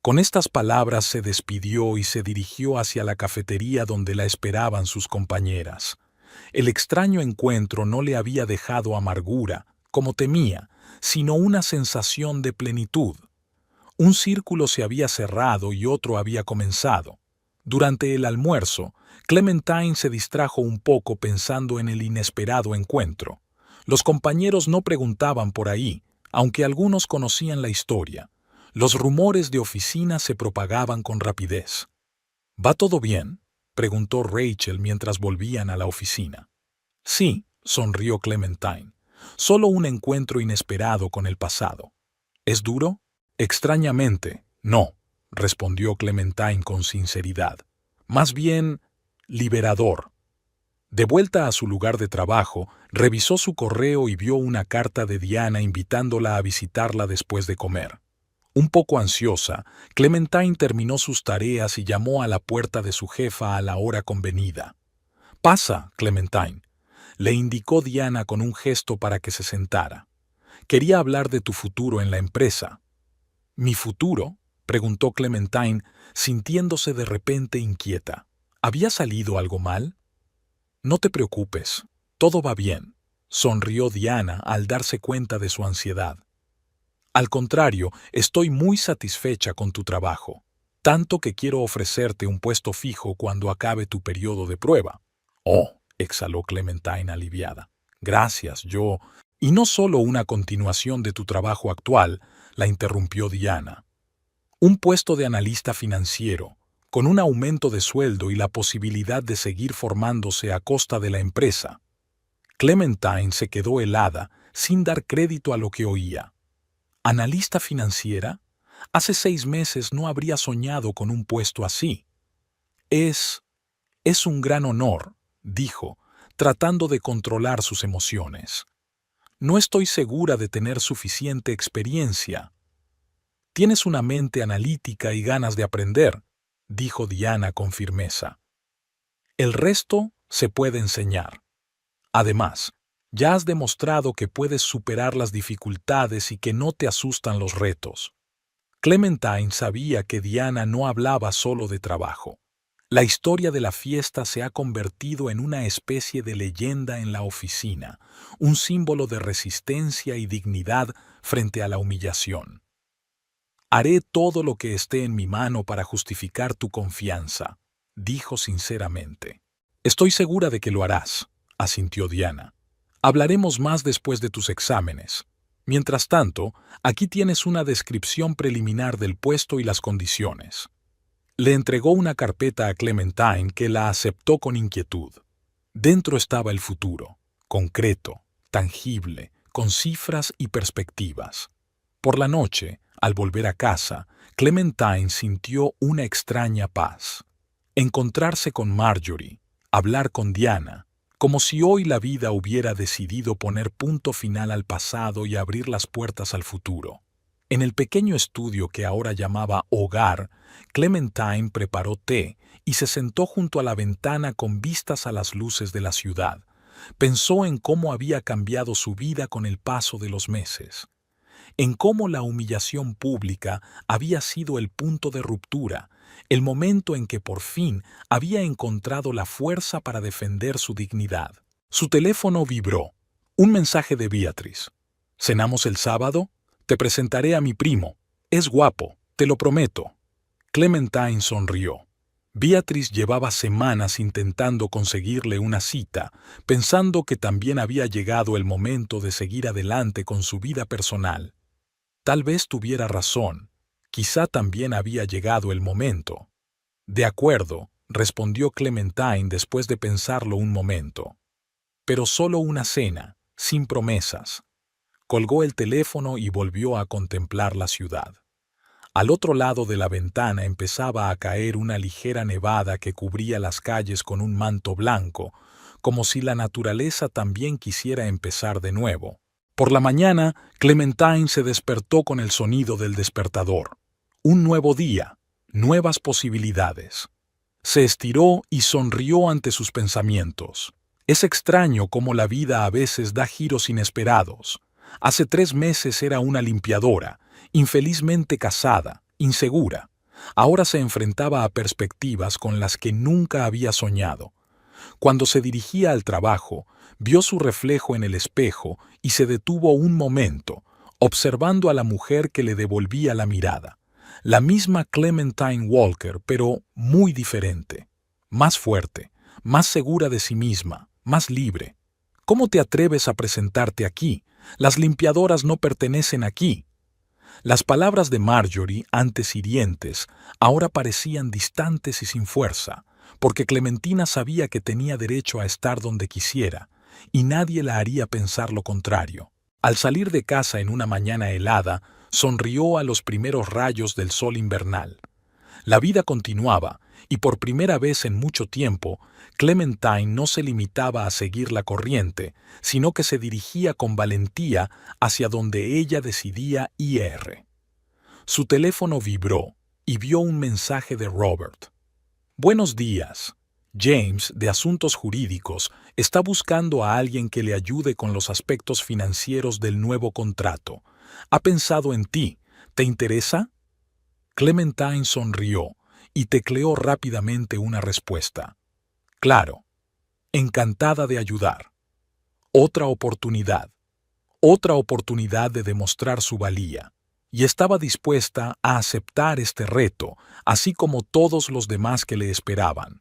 Con estas palabras se despidió y se dirigió hacia la cafetería donde la esperaban sus compañeras. El extraño encuentro no le había dejado amargura, como temía, sino una sensación de plenitud. Un círculo se había cerrado y otro había comenzado. Durante el almuerzo, Clementine se distrajo un poco pensando en el inesperado encuentro. Los compañeros no preguntaban por ahí, aunque algunos conocían la historia. Los rumores de oficina se propagaban con rapidez. ¿Va todo bien?, preguntó Rachel mientras volvían a la oficina. Sí, sonrió Clementine. Solo un encuentro inesperado con el pasado. ¿Es duro? Extrañamente, no, respondió Clementine con sinceridad. Más bien, liberador. De vuelta a su lugar de trabajo, revisó su correo y vio una carta de Diana invitándola a visitarla después de comer. Un poco ansiosa, Clementine terminó sus tareas y llamó a la puerta de su jefa a la hora convenida. «Pasa, Clementine», le indicó Diana con un gesto para que se sentara. «Quería hablar de tu futuro en la empresa». «¿Mi futuro?», preguntó Clementine, sintiéndose de repente inquieta. ¿Había salido algo mal? «No te preocupes, todo va bien», sonrió Diana al darse cuenta de su ansiedad. «Al contrario, estoy muy satisfecha con tu trabajo, tanto que quiero ofrecerte un puesto fijo cuando acabe tu periodo de prueba». «Oh», exhaló Clementine aliviada. «Gracias, yo...» «Y no solo una continuación de tu trabajo actual», la interrumpió Diana. «Un puesto de analista financiero, con un aumento de sueldo y la posibilidad de seguir formándose a costa de la empresa». Clementine se quedó helada, sin dar crédito a lo que oía. ¿Analista financiera? Hace 6 meses no habría soñado con un puesto así. Es un gran honor», dijo, tratando de controlar sus emociones. «No estoy segura de tener suficiente experiencia». «Tienes una mente analítica y ganas de aprender», dijo Diana con firmeza. «El resto se puede enseñar. Además, ya has demostrado que puedes superar las dificultades y que no te asustan los retos». Clementine sabía que Diana no hablaba solo de trabajo. La historia de la fiesta se ha convertido en una especie de leyenda en la oficina, un símbolo de resistencia y dignidad frente a la humillación. «Haré todo lo que esté en mi mano para justificar tu confianza», dijo sinceramente. «Estoy segura de que lo harás», asintió Diana. «Hablaremos más después de tus exámenes. Mientras tanto, aquí tienes una descripción preliminar del puesto y las condiciones». Le entregó una carpeta a Clementine que la aceptó con inquietud. Dentro estaba el futuro, concreto, tangible, con cifras y perspectivas. Por la noche, al volver a casa, Clementine sintió una extraña paz. Encontrarse con Marjorie, hablar con Diana, como si hoy la vida hubiera decidido poner punto final al pasado y abrir las puertas al futuro. En el pequeño estudio que ahora llamaba hogar, Clementine preparó té y se sentó junto a la ventana con vistas a las luces de la ciudad. Pensó en cómo había cambiado su vida con el paso de los meses, en cómo la humillación pública había sido el punto de ruptura, el momento en que por fin había encontrado la fuerza para defender su dignidad. Su teléfono vibró. Un mensaje de Beatrice. «¿Cenamos el sábado? Te presentaré a mi primo. Es guapo, te lo prometo». Clementine sonrió. Beatrice llevaba semanas intentando conseguirle una cita, pensando que también había llegado el momento de seguir adelante con su vida personal. Tal vez tuviera razón. Quizá también había llegado el momento. «De acuerdo», respondió Clementine después de pensarlo un momento. «Pero solo una cena, sin promesas». Colgó el teléfono y volvió a contemplar la ciudad. Al otro lado de la ventana empezaba a caer una ligera nevada que cubría las calles con un manto blanco, como si la naturaleza también quisiera empezar de nuevo. Por la mañana, Clementine se despertó con el sonido del despertador. Un nuevo día, nuevas posibilidades. Se estiró y sonrió ante sus pensamientos. Es extraño cómo la vida a veces da giros inesperados. Hace 3 meses era una limpiadora, infelizmente casada, insegura. Ahora se enfrentaba a perspectivas con las que nunca había soñado. Cuando se dirigía al trabajo, vio su reflejo en el espejo y se detuvo un momento, observando a la mujer que le devolvía la mirada. La misma Clementine Walker, pero muy diferente. Más fuerte, más segura de sí misma, más libre. ¿Cómo te atreves a presentarte aquí? Las limpiadoras no pertenecen aquí. Las palabras de Marjorie, antes hirientes, ahora parecían distantes y sin fuerza, porque Clementina sabía que tenía derecho a estar donde quisiera, y nadie la haría pensar lo contrario. Al salir de casa en una mañana helada, sonrió a los primeros rayos del sol invernal. La vida continuaba, y por primera vez en mucho tiempo, Clementine no se limitaba a seguir la corriente, sino que se dirigía con valentía hacia donde ella decidía ir. Su teléfono vibró y vio un mensaje de Robert. Buenos días. James, de Asuntos Jurídicos, está buscando a alguien que le ayude con los aspectos financieros del nuevo contrato. Ha pensado en ti. ¿Te interesa? Clementine sonrió y tecleó rápidamente una respuesta. Claro. Encantada de ayudar. Otra oportunidad. Otra oportunidad de demostrar su valía. Y estaba dispuesta a aceptar este reto, así como todos los demás que le esperaban.